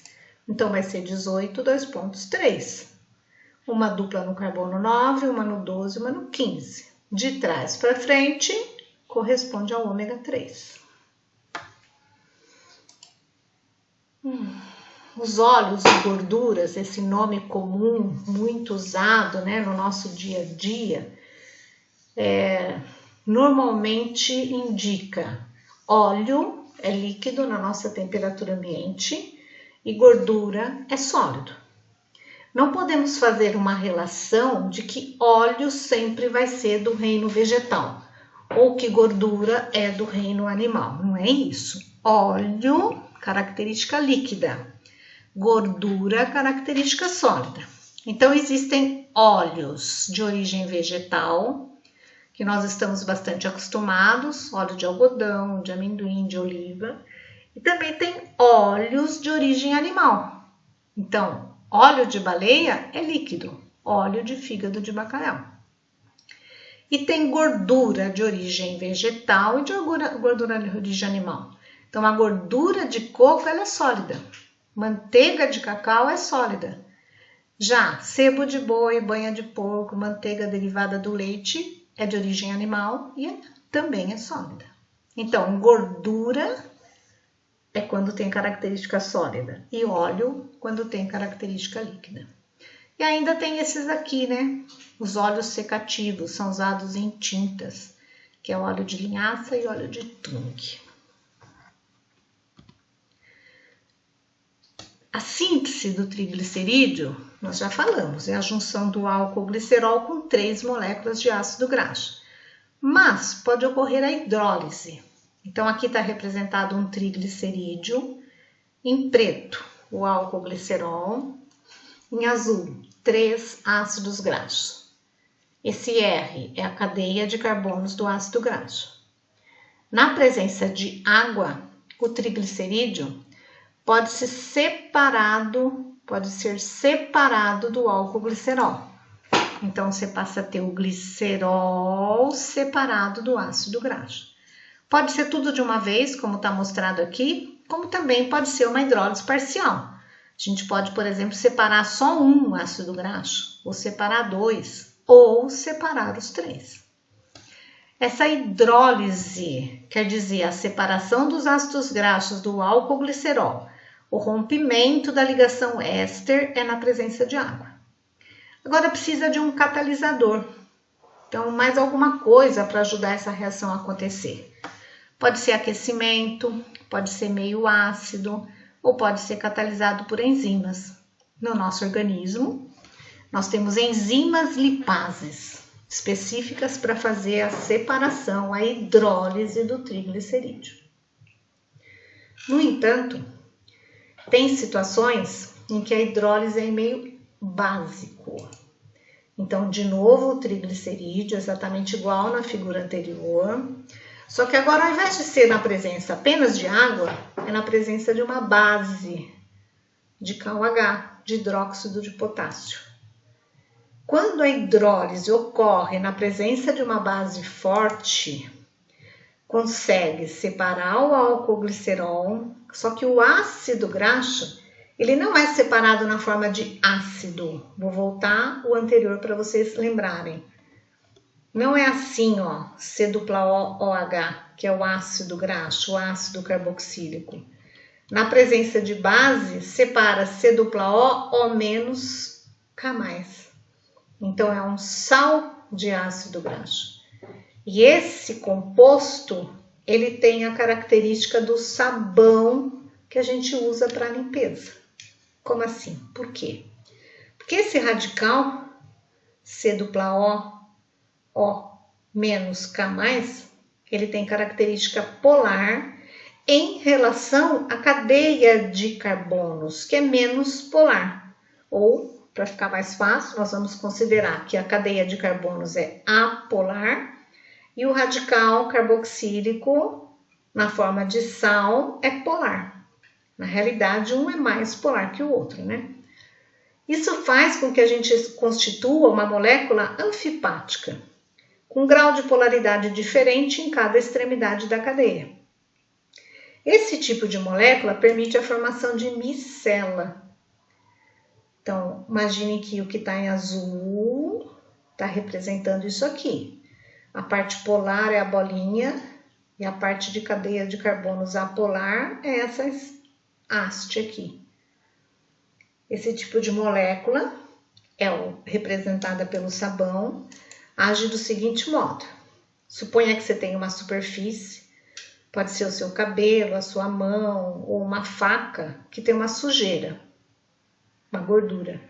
Então, vai ser 18, 2 pontos, 3. Uma dupla no carbono 9, uma no 12, uma no 15. De trás para frente, corresponde ao ômega 3. Os óleos e gorduras, esse nome comum, muito usado, né, no nosso dia a dia, normalmente indica óleo é líquido na nossa temperatura ambiente e gordura é sólido. Não podemos fazer uma relação de que óleo sempre vai ser do reino vegetal ou que gordura é do reino animal. Não é isso. Óleo, característica líquida. Gordura, característica sólida. Então, existem óleos de origem vegetal, que nós estamos bastante acostumados, óleo de algodão, de amendoim, de oliva, e também tem óleos de origem animal. Então, óleo de baleia é líquido, óleo de fígado de bacalhau. E tem gordura de origem vegetal e de gordura de origem animal. Então, a gordura de coco ela é sólida. Manteiga de cacau é sólida. Já sebo de boi, banha de porco, manteiga derivada do leite é de origem animal e também é sólida. Então, gordura é quando tem característica sólida e óleo quando tem característica líquida. E ainda tem esses aqui, né? Os óleos secativos são usados em tintas, que é o óleo de linhaça e óleo de tung. A síntese do triglicerídeo, nós já falamos, é a junção do álcool glicerol com 3 moléculas de ácido graxo. Mas pode ocorrer a hidrólise. Então, aqui está representado um triglicerídeo, em preto, o álcool glicerol, em azul, 3 ácidos graxos. Esse R é a cadeia de carbonos do ácido graxo. Na presença de água, o triglicerídeo pode ser separado do álcool glicerol. Então, você passa a ter o glicerol separado do ácido graxo. Pode ser tudo de uma vez, como está mostrado aqui, como também pode ser uma hidrólise parcial. A gente pode, por exemplo, separar só um ácido graxo, ou separar 2, ou separar os 3. Essa hidrólise quer dizer a separação dos ácidos graxos do álcool glicerol. O rompimento da ligação éster é na presença de água. Agora precisa de um catalisador. Então, mais alguma coisa para ajudar essa reação a acontecer. Pode ser aquecimento, pode ser meio ácido ou pode ser catalisado por enzimas. No nosso organismo, nós temos enzimas lipases. específicas para fazer a separação, a hidrólise do triglicerídeo. No entanto, tem situações em que a hidrólise é meio básico. Então, de novo, o triglicerídeo é exatamente igual na figura anterior, só que agora, ao invés de ser na presença apenas de água, é na presença de uma base de KOH, de hidróxido de potássio. Quando a hidrólise ocorre na presença de uma base forte, consegue separar o álcool glicerol, só que o ácido graxo, ele não é separado na forma de ácido. Vou voltar o anterior para vocês lembrarem. Não é assim, ó, C-OH, que é o ácido graxo, o ácido carboxílico. Na presença de base, separa C-O menos K+. Então, é um sal de ácido graxo. E esse composto, ele tem a característica do sabão que a gente usa para limpeza. Como assim? Por quê? Porque esse radical, C-O menos K+, ele tem característica polar em relação à cadeia de carbonos, que é menos polar. Ou, para ficar mais fácil, nós vamos considerar que a cadeia de carbonos é apolar e o radical carboxílico, na forma de sal, é polar. Na realidade, um é mais polar que o outro, né? Isso faz com que a gente constitua uma molécula anfipática, com grau de polaridade diferente em cada extremidade da cadeia. Esse tipo de molécula permite a formação de micela. Então, imagine que o que está em azul está representando isso aqui. A parte polar é a bolinha e a parte de cadeia de carbonos apolar é essa haste aqui. Esse tipo de molécula é representada pelo sabão, age do seguinte modo. Suponha que você tem uma superfície, pode ser o seu cabelo, a sua mão ou uma faca que tem uma sujeira, uma gordura.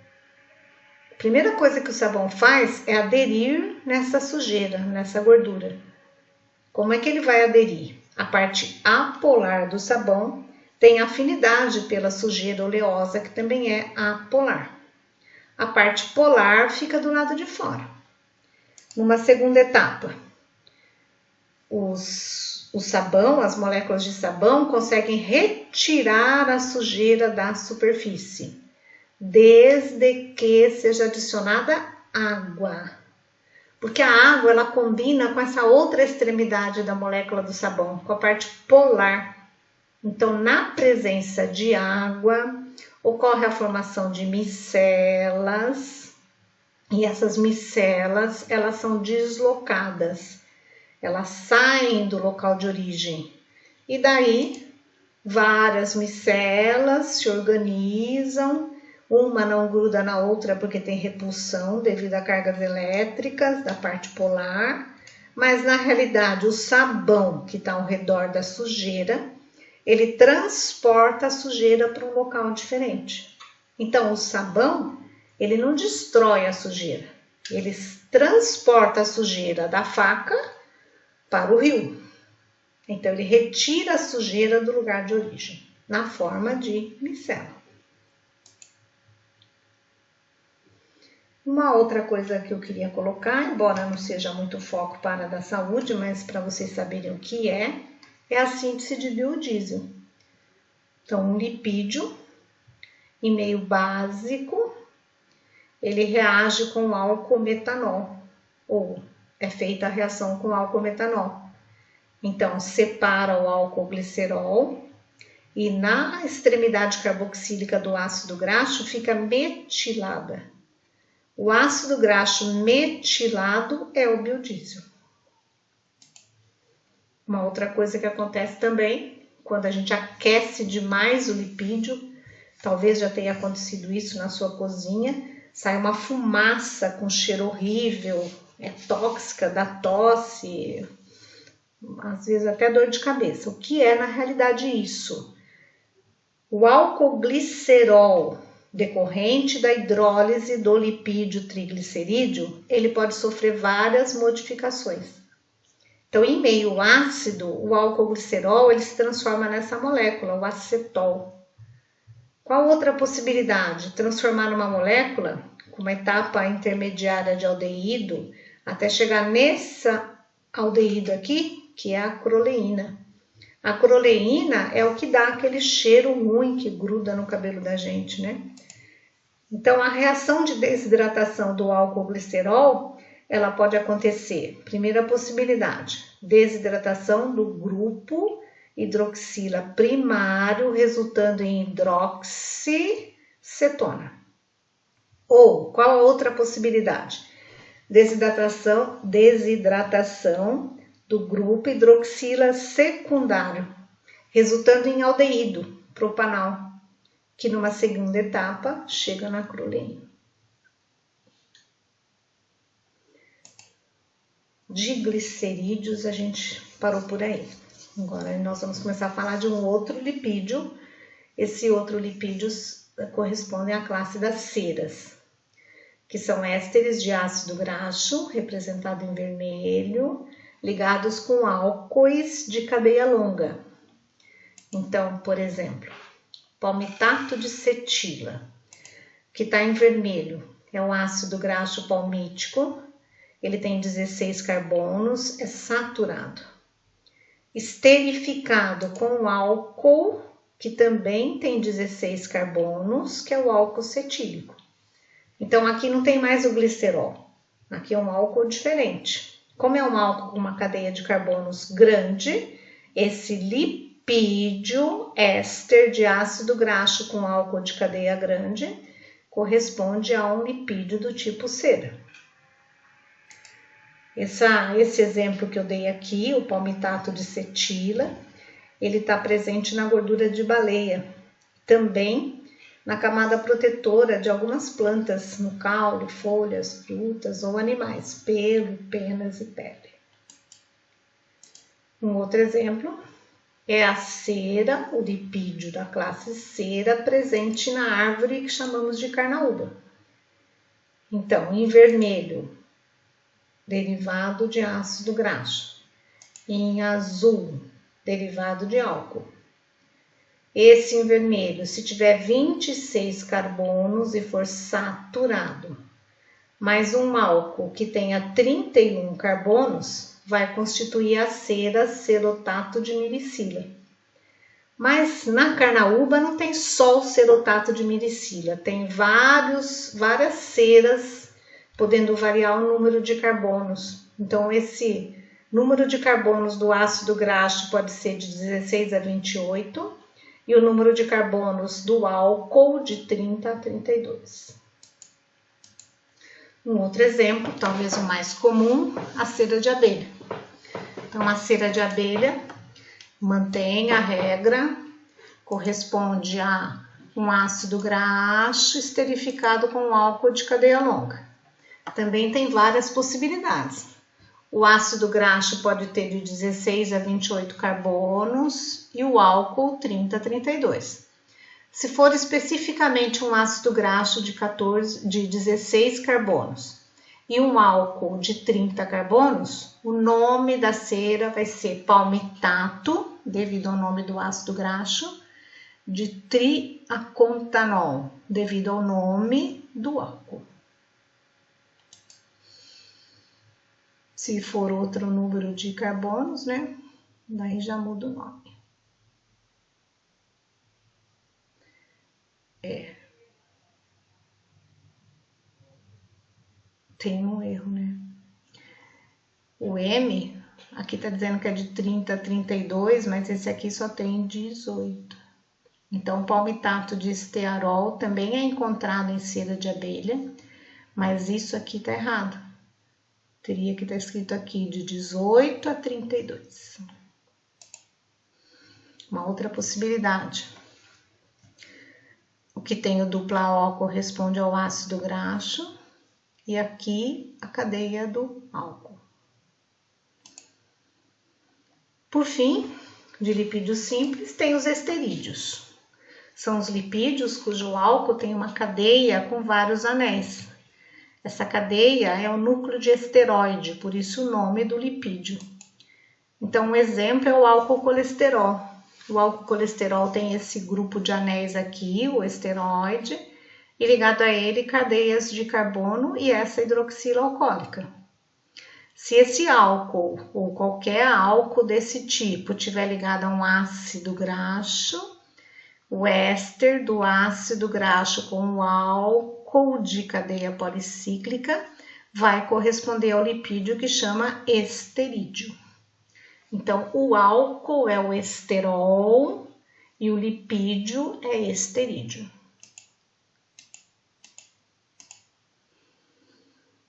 A primeira coisa que o sabão faz é aderir nessa sujeira, nessa gordura. Como é que ele vai aderir? A parte apolar do sabão tem afinidade pela sujeira oleosa, que também é apolar. A parte polar fica do lado de fora. Numa segunda etapa, o sabão, as moléculas de sabão conseguem retirar a sujeira da superfície, desde que seja adicionada água. Porque a água, ela combina com essa outra extremidade da molécula do sabão, com a parte polar. Então, na presença de água, ocorre a formação de micelas, e essas micelas, elas são deslocadas, elas saem do local de origem, e daí várias micelas se organizam, uma não gruda na outra porque tem repulsão devido a cargas elétricas da parte polar, mas na realidade o sabão que está ao redor da sujeira, ele transporta a sujeira para um local diferente. Então, o sabão, ele não destrói a sujeira, ele transporta a sujeira da faca para o rio. Então, ele retira a sujeira do lugar de origem, na forma de micela. Uma outra coisa que eu queria colocar, embora não seja muito foco para a da saúde, mas para vocês saberem o que é a síntese de biodiesel. Então, um lipídio em meio básico, ele reage com álcool metanol, ou é feita a reação com álcool metanol. Então, separa o álcool glicerol e na extremidade carboxílica do ácido graxo fica metilada. O ácido graxo metilado é o biodiesel. Uma outra coisa que acontece também, quando a gente aquece demais o lipídio, talvez já tenha acontecido isso na sua cozinha, sai uma fumaça com cheiro horrível, é tóxica, dá tosse, às vezes até dor de cabeça. O que é na realidade isso? O álcool glicerol decorrente da hidrólise do lipídio triglicerídeo, ele pode sofrer várias modificações. Então, em meio ácido, o álcool glicerol ele se transforma nessa molécula, o acetol. Qual outra possibilidade? Transformar numa molécula com uma etapa intermediária de aldeído até chegar nessa aldeído aqui, que é a acroleína. A acroleína é o que dá aquele cheiro ruim que gruda no cabelo da gente, né? Então, a reação de desidratação do álcool glicerol, ela pode acontecer. Primeira possibilidade, desidratação do grupo hidroxila primário, resultando em hidroxicetona. Ou, qual a outra possibilidade? Desidratação do grupo hidroxila secundário, resultando em aldeído propanal, que numa segunda etapa chega na acroleína. De glicerídeos a gente parou por aí. Agora nós vamos começar a falar de um outro lipídio. Esse outro lipídio corresponde à classe das ceras, que são ésteres de ácido graxo, representado em vermelho, ligados com álcoois de cadeia longa. Então, por exemplo, palmitato de cetila, que está em vermelho, é um ácido graxo palmítico, ele tem 16 carbonos, é saturado. Esterificado com álcool, que também tem 16 carbonos, que é o álcool cetílico. Então, aqui não tem mais o glicerol, aqui é um álcool diferente. Como é um álcool com uma cadeia de carbonos grande, esse lipídio éster de ácido graxo com álcool de cadeia grande corresponde a um lipídio do tipo cera. Esse exemplo que eu dei aqui, o palmitato de cetila, ele está presente na gordura de baleia, também na camada protetora de algumas plantas, no caule, folhas, frutas ou animais, pelo, penas e pele. Um outro exemplo é a cera, o lipídio da classe cera, presente na árvore que chamamos de carnaúba. Então, em vermelho, derivado de ácido graxo. Em azul, derivado de álcool. Esse em vermelho, se tiver 26 carbonos e for saturado, mais um álcool que tenha 31 carbonos, vai constituir a cera cerotato de miricila. Mas na carnaúba não tem só o cerotato de miricila, tem várias ceras, podendo variar o número de carbonos. Então, esse número de carbonos do ácido graxo pode ser de 16 a 28 e o número de carbonos do álcool de 30 a 32. Um outro exemplo, talvez o mais comum, a cera de abelha. Então, a cera de abelha mantém a regra, corresponde a um ácido graxo esterificado com álcool de cadeia longa. Também tem várias possibilidades. O ácido graxo pode ter de 16 a 28 carbonos e o álcool 30 a 32. Se for especificamente um ácido graxo de 16 carbonos e um álcool de 30 carbonos, o nome da cera vai ser palmitato, devido ao nome do ácido graxo, de triacontanol, devido ao nome do álcool. Se for outro número de carbonos, né? Daí já muda o nome. Tem um erro, né? O M, aqui tá dizendo que é de 30 a 32, mas esse aqui só tem 18. Então, o palmitato de estearol também é encontrado em cera de abelha, mas isso aqui tá errado. Teria que estar escrito aqui de 18 a 32. Uma outra possibilidade. O que tem o dupla O corresponde ao ácido graxo e aqui a cadeia do álcool. Por fim, de lipídios simples, tem os esterídeos. São os lipídios cujo álcool tem uma cadeia com vários anéis. Essa cadeia é o núcleo de esteroide, por isso o nome do lipídio. Então, um exemplo é o álcool colesterol. O álcool colesterol tem esse grupo de anéis aqui, o esteroide, e ligado a ele cadeias de carbono e essa hidroxila alcoólica. Se esse álcool ou qualquer álcool desse tipo tiver ligado a um ácido graxo, o éster do ácido graxo com o álcool de cadeia policíclica vai corresponder ao lipídio que chama esterídeo. Então, o álcool é o esterol e o lipídio é esterídeo.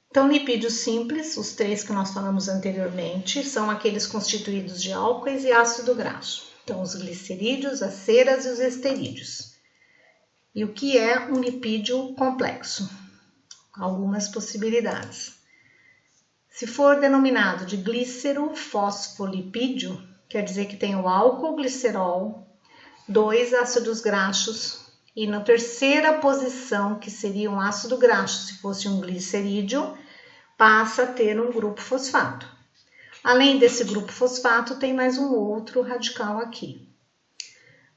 Então, lipídios simples, os três que nós falamos anteriormente, são aqueles constituídos de álcoois e ácido graxo. Então, os glicerídeos, as ceras e os esterídeos. E o que é um lipídio complexo? Algumas possibilidades. Se for denominado de glicerofosfolipídio, quer dizer que tem o álcool glicerol, 2 ácidos graxos, e na terceira posição, que seria um ácido graxo, se fosse um glicerídeo, passa a ter um grupo fosfato. Além desse grupo fosfato, tem mais um outro radical aqui.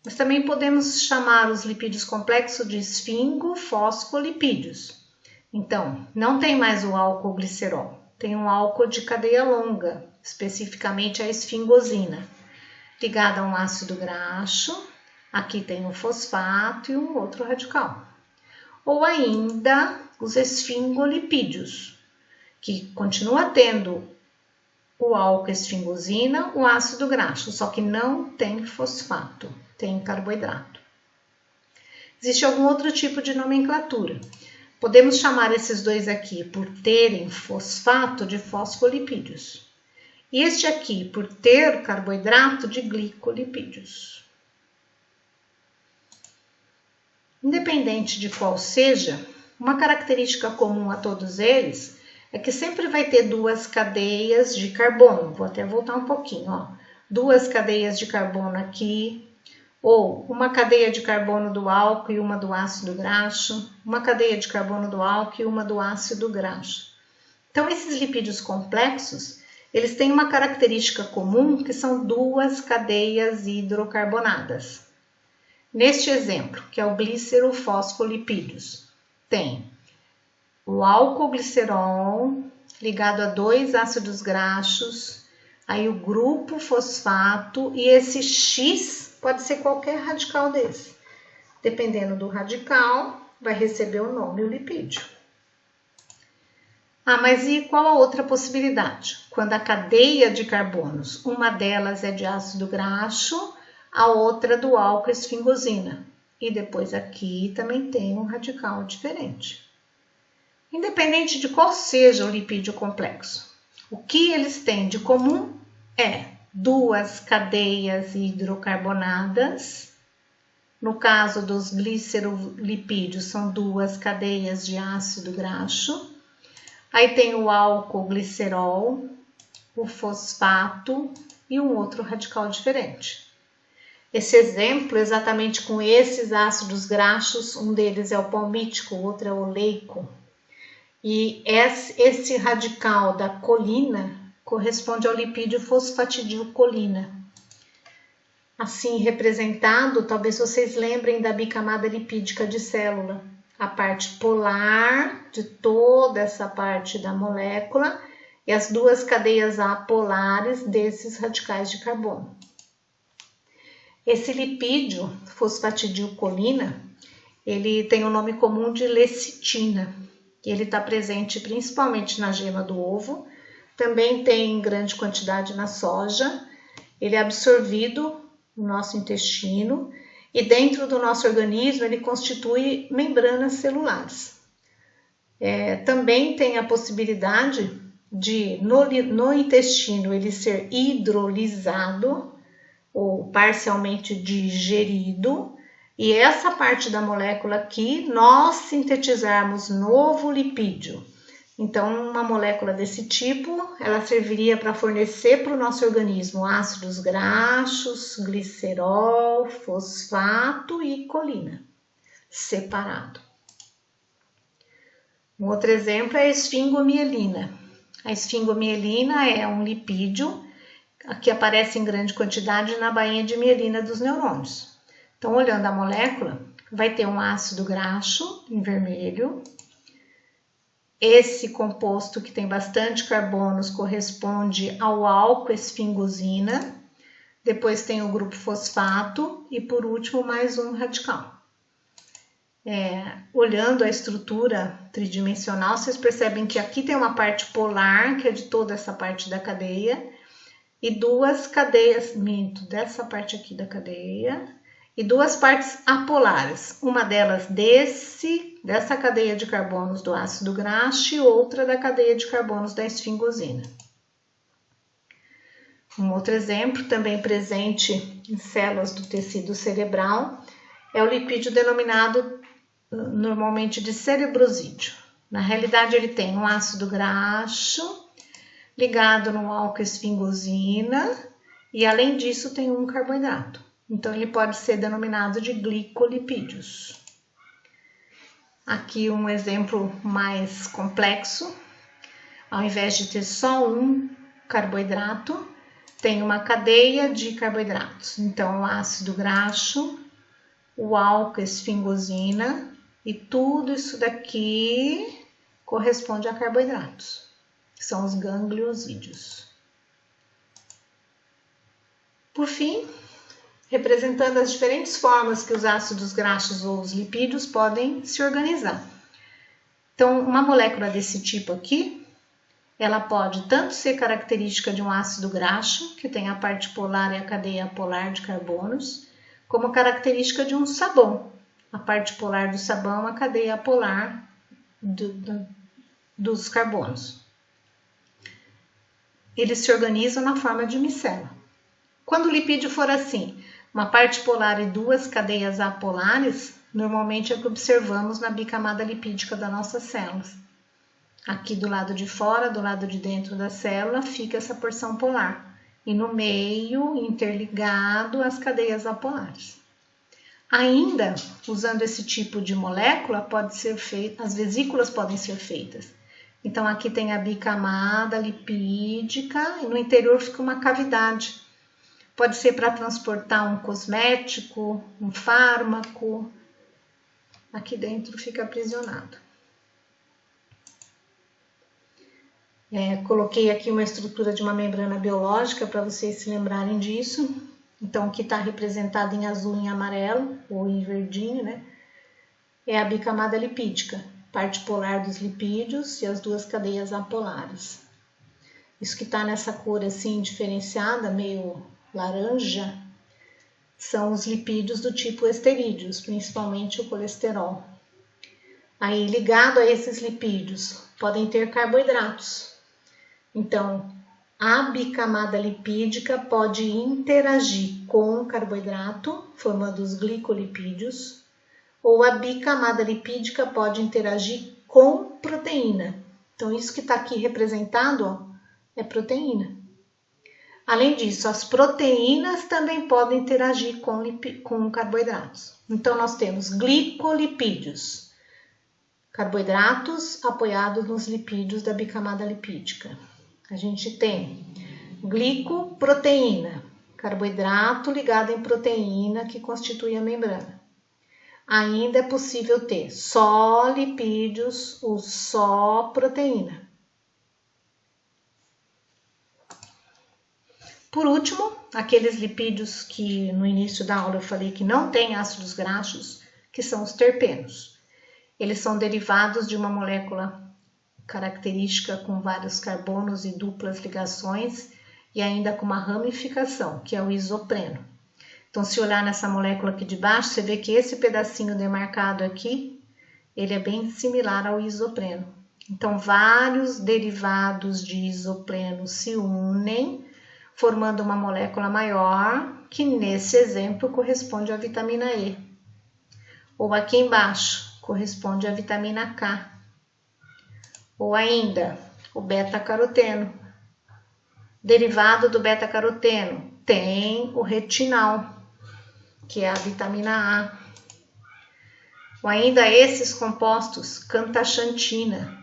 Mas também podemos chamar os lipídios complexos de esfingofosfolipídios. Então, não tem mais o álcool glicerol, tem um álcool de cadeia longa, especificamente a esfingosina, ligada a um ácido graxo. Aqui tem um fosfato e um outro radical. Ou ainda os esfingolipídios, que continua tendo o álcool esfingosina, o ácido graxo, só que não tem fosfato, tem carboidrato. Existe algum outro tipo de nomenclatura. Podemos chamar esses dois aqui, por terem fosfato, de fosfolipídios. E este aqui, por ter carboidrato, de glicolipídios. Independente de qual seja, uma característica comum a todos eles é que sempre vai ter 2 cadeias de carbono. Vou até voltar um pouquinho, ó. 2 cadeias de carbono aqui, ou uma cadeia de carbono do álcool e uma do ácido graxo, uma cadeia de carbono do álcool e uma do ácido graxo. Então, esses lipídios complexos, eles têm uma característica comum que são 2 cadeias hidrocarbonadas. Neste exemplo, que é o glicerofosfolipídios, tem o álcool glicerol ligado a 2 ácidos graxos, aí o grupo fosfato e esse X pode ser qualquer radical desse. Dependendo do radical, vai receber o nome o lipídio. Ah, mas e qual a outra possibilidade? Quando a cadeia de carbonos, uma delas é de ácido graxo, a outra do álcool esfingosina. E depois aqui também tem um radical diferente. Independente de qual seja o lipídio complexo, o que eles têm de comum é 2 cadeias hidrocarbonadas. No caso dos glicerolipídios, são 2 cadeias de ácido graxo. Aí tem o álcool glicerol, o fosfato e um outro radical diferente. Esse exemplo, exatamente com esses ácidos graxos, um deles é o palmítico, o outro é o oleico. E esse radical da colina corresponde ao lipídio fosfatidilcolina. Assim representado, talvez vocês lembrem da bicamada lipídica de célula. A parte polar de toda essa parte da molécula e as 2 cadeias apolares desses radicais de carbono. Esse lipídio fosfatidilcolina, ele tem o nome comum de lecitina. Ele está presente principalmente na gema do ovo, também tem em grande quantidade na soja, ele é absorvido no nosso intestino e dentro do nosso organismo ele constitui membranas celulares. Também tem a possibilidade de no intestino ele ser hidrolisado ou parcialmente digerido, e essa parte da molécula aqui nós sintetizarmos novo lipídio, Então, uma molécula desse tipo, ela serviria para fornecer para o nosso organismo ácidos graxos, glicerol, fosfato e colina, separado. Um outro exemplo é a esfingomielina. A esfingomielina é um lipídio que aparece em grande quantidade na bainha de mielina dos neurônios. Então, olhando a molécula, vai ter um ácido graxo em vermelho. Esse composto que tem bastante carbonos corresponde ao álcool esfingosina. Depois tem o grupo fosfato e, por último, mais um radical. Olhando a estrutura tridimensional, vocês percebem que aqui tem uma parte polar, que é de toda essa parte da cadeia, e duas cadeias, dessa parte aqui da cadeia, e duas partes apolares. Uma delas dessa cadeia de carbonos do ácido graxo e outra da cadeia de carbonos da esfingosina. Um outro exemplo, também presente em células do tecido cerebral, é o lipídio denominado normalmente de cerebrosídeo. Na realidade, ele tem um ácido graxo ligado no álcool esfingosina e, além disso, tem um carboidrato. Então, ele pode ser denominado de glicolipídios. Aqui um exemplo mais complexo. Ao invés de ter só um carboidrato, tem uma cadeia de carboidratos. Então, o ácido graxo, o álcool esfingosina e tudo isso daqui corresponde a carboidratos, que são os gangliosídeos. Por fim, representando as diferentes formas que os ácidos graxos ou os lipídios podem se organizar. Então, uma molécula desse tipo aqui, ela pode tanto ser característica de um ácido graxo, que tem a parte polar e a cadeia apolar de carbonos, como característica de um sabão. A parte polar do sabão, a cadeia apolar dos carbonos. Eles se organizam na forma de micela. Quando o lipídio for assim, uma parte polar e duas cadeias apolares, normalmente é o que observamos na bicamada lipídica das nossas células. Aqui do lado de fora, do lado de dentro da célula, fica essa porção polar. E no meio, interligado, as cadeias apolares. Ainda, usando esse tipo de molécula, pode ser feita, as vesículas podem ser feitas. Então, aqui tem a bicamada lipídica e no interior fica uma cavidade. Pode ser para transportar um cosmético, um fármaco. Aqui dentro fica aprisionado. Coloquei aqui uma estrutura de uma membrana biológica para vocês se lembrarem disso. Então, o que está representado em azul e em amarelo, ou em verdinho, né? É a bicamada lipídica, parte polar dos lipídios e as duas cadeias apolares. Isso que está nessa cor assim diferenciada, meio laranja, são os lipídios do tipo esterídeos, principalmente o colesterol. Aí, ligado a esses lipídios, podem ter carboidratos. Então, a bicamada lipídica pode interagir com o carboidrato, formando os glicolipídios, ou a bicamada lipídica pode interagir com proteína. Então, isso que está aqui representado, ó, é proteína. Além disso, as proteínas também podem interagir com carboidratos. Então, nós temos glicolipídios, carboidratos apoiados nos lipídios da bicamada lipídica. A gente tem glicoproteína, carboidrato ligado em proteína que constitui a membrana. Ainda é possível ter só lipídios ou só proteína. Por último, aqueles lipídios que no início da aula eu falei que não têm ácidos graxos, que são os terpenos. Eles são derivados de uma molécula característica com vários carbonos e duplas ligações e ainda com uma ramificação, que é o isopreno. Então, se olhar nessa molécula aqui de baixo, você vê que esse pedacinho demarcado aqui, ele é bem similar ao isopreno. Então, vários derivados de isopreno se unem, formando uma molécula maior, que nesse exemplo corresponde à vitamina E. Ou aqui embaixo, corresponde à vitamina K. Ou ainda, o beta-caroteno. Derivado do beta-caroteno tem o retinal, que é a vitamina A. Ou ainda esses compostos, cantaxantina.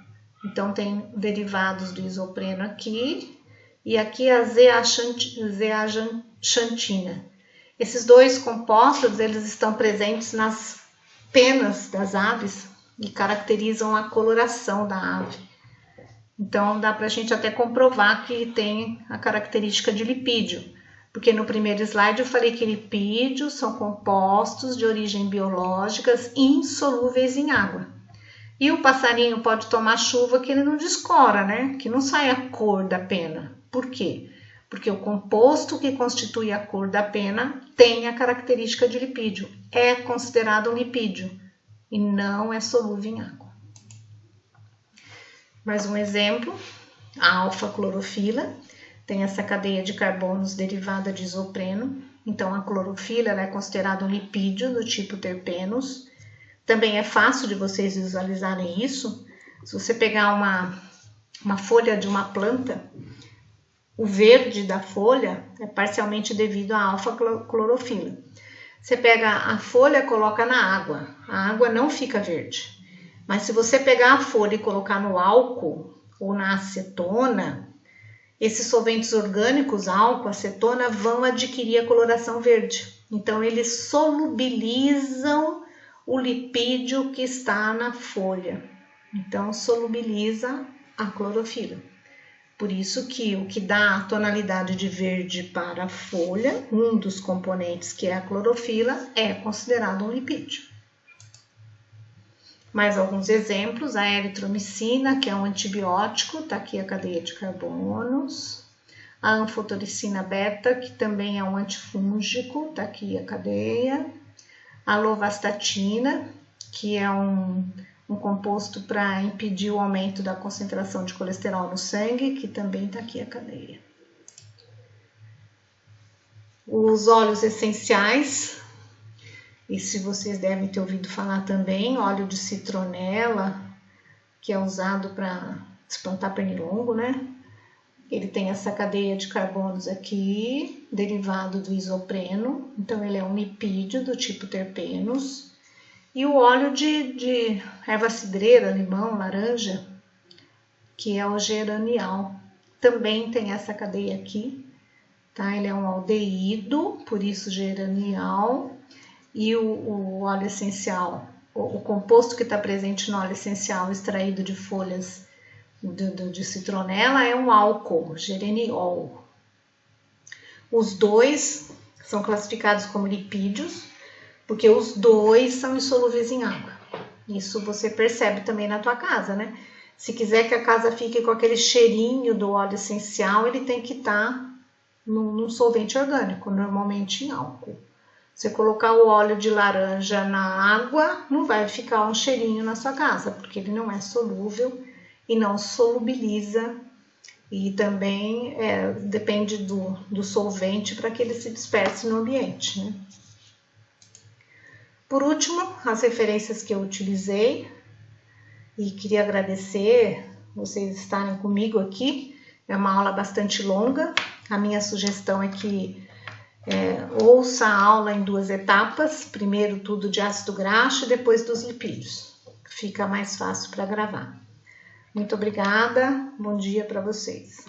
Então tem derivados do isopreno aqui e aqui a zeaxantina. Esses dois compostos, eles estão presentes nas penas das aves e caracterizam a coloração da ave. Então, dá para a gente até comprovar que tem a característica de lipídio, porque no primeiro slide eu falei que lipídios são compostos de origem biológicas insolúveis em água. E o passarinho pode tomar chuva que ele não descora, né? Que não sai a cor da pena. Por quê? Porque o composto que constitui a cor da pena tem a característica de lipídio. É considerado um lipídio e não é solúvel em água. Mais um exemplo, a alfa-clorofila tem essa cadeia de carbonos derivada de isopreno. Então, a clorofila ela é considerada um lipídio do tipo terpenos. Também é fácil de vocês visualizarem isso. Se você pegar uma folha de uma planta, o verde da folha é parcialmente devido à alfa-clorofila. Você pega a folha e coloca na água. A água não fica verde. Mas se você pegar a folha e colocar no álcool ou na acetona, esses solventes orgânicos, álcool, acetona, vão adquirir a coloração verde. Então, eles solubilizam o lipídio que está na folha. Então, solubiliza a clorofila. Por isso que o que dá a tonalidade de verde para a folha, um dos componentes que é a clorofila, é considerado um lipídio. Mais alguns exemplos, a eritromicina, que é um antibiótico, está aqui a cadeia de carbonos. A anfotericina beta, que também é um antifúngico, está aqui a cadeia. A lovastatina, que é um composto para impedir o aumento da concentração de colesterol no sangue, que também está aqui a cadeia. Os óleos essenciais, e se vocês devem ter ouvido falar também, óleo de citronela, que é usado para espantar pernilongo, né? Ele tem essa cadeia de carbonos aqui, derivado do isopreno, então ele é um lipídio do tipo terpenos. E o óleo de erva cidreira, limão, laranja, que é o geranial, também tem essa cadeia aqui, tá? Ele é um aldeído, por isso geranial. E o óleo essencial, o composto que está presente no óleo essencial extraído de folhas de citronela é um álcool, geraniol. Os dois são classificados como lipídios, porque os dois são insolúveis em água. Isso você percebe também na tua casa, né? Se quiser que a casa fique com aquele cheirinho do óleo essencial, ele tem que estar num solvente orgânico, normalmente em álcool. Você colocar o óleo de laranja na água, não vai ficar um cheirinho na sua casa, porque ele não é solúvel e não solubiliza. E também depende do solvente para que ele se disperse no ambiente, né? Por último, as referências que eu utilizei, e queria agradecer vocês estarem comigo aqui. É uma aula bastante longa. A minha sugestão é que ouça a aula em 2 etapas, primeiro tudo de ácido graxo e depois dos lipídios. Fica mais fácil para gravar. Muito obrigada, bom dia para vocês.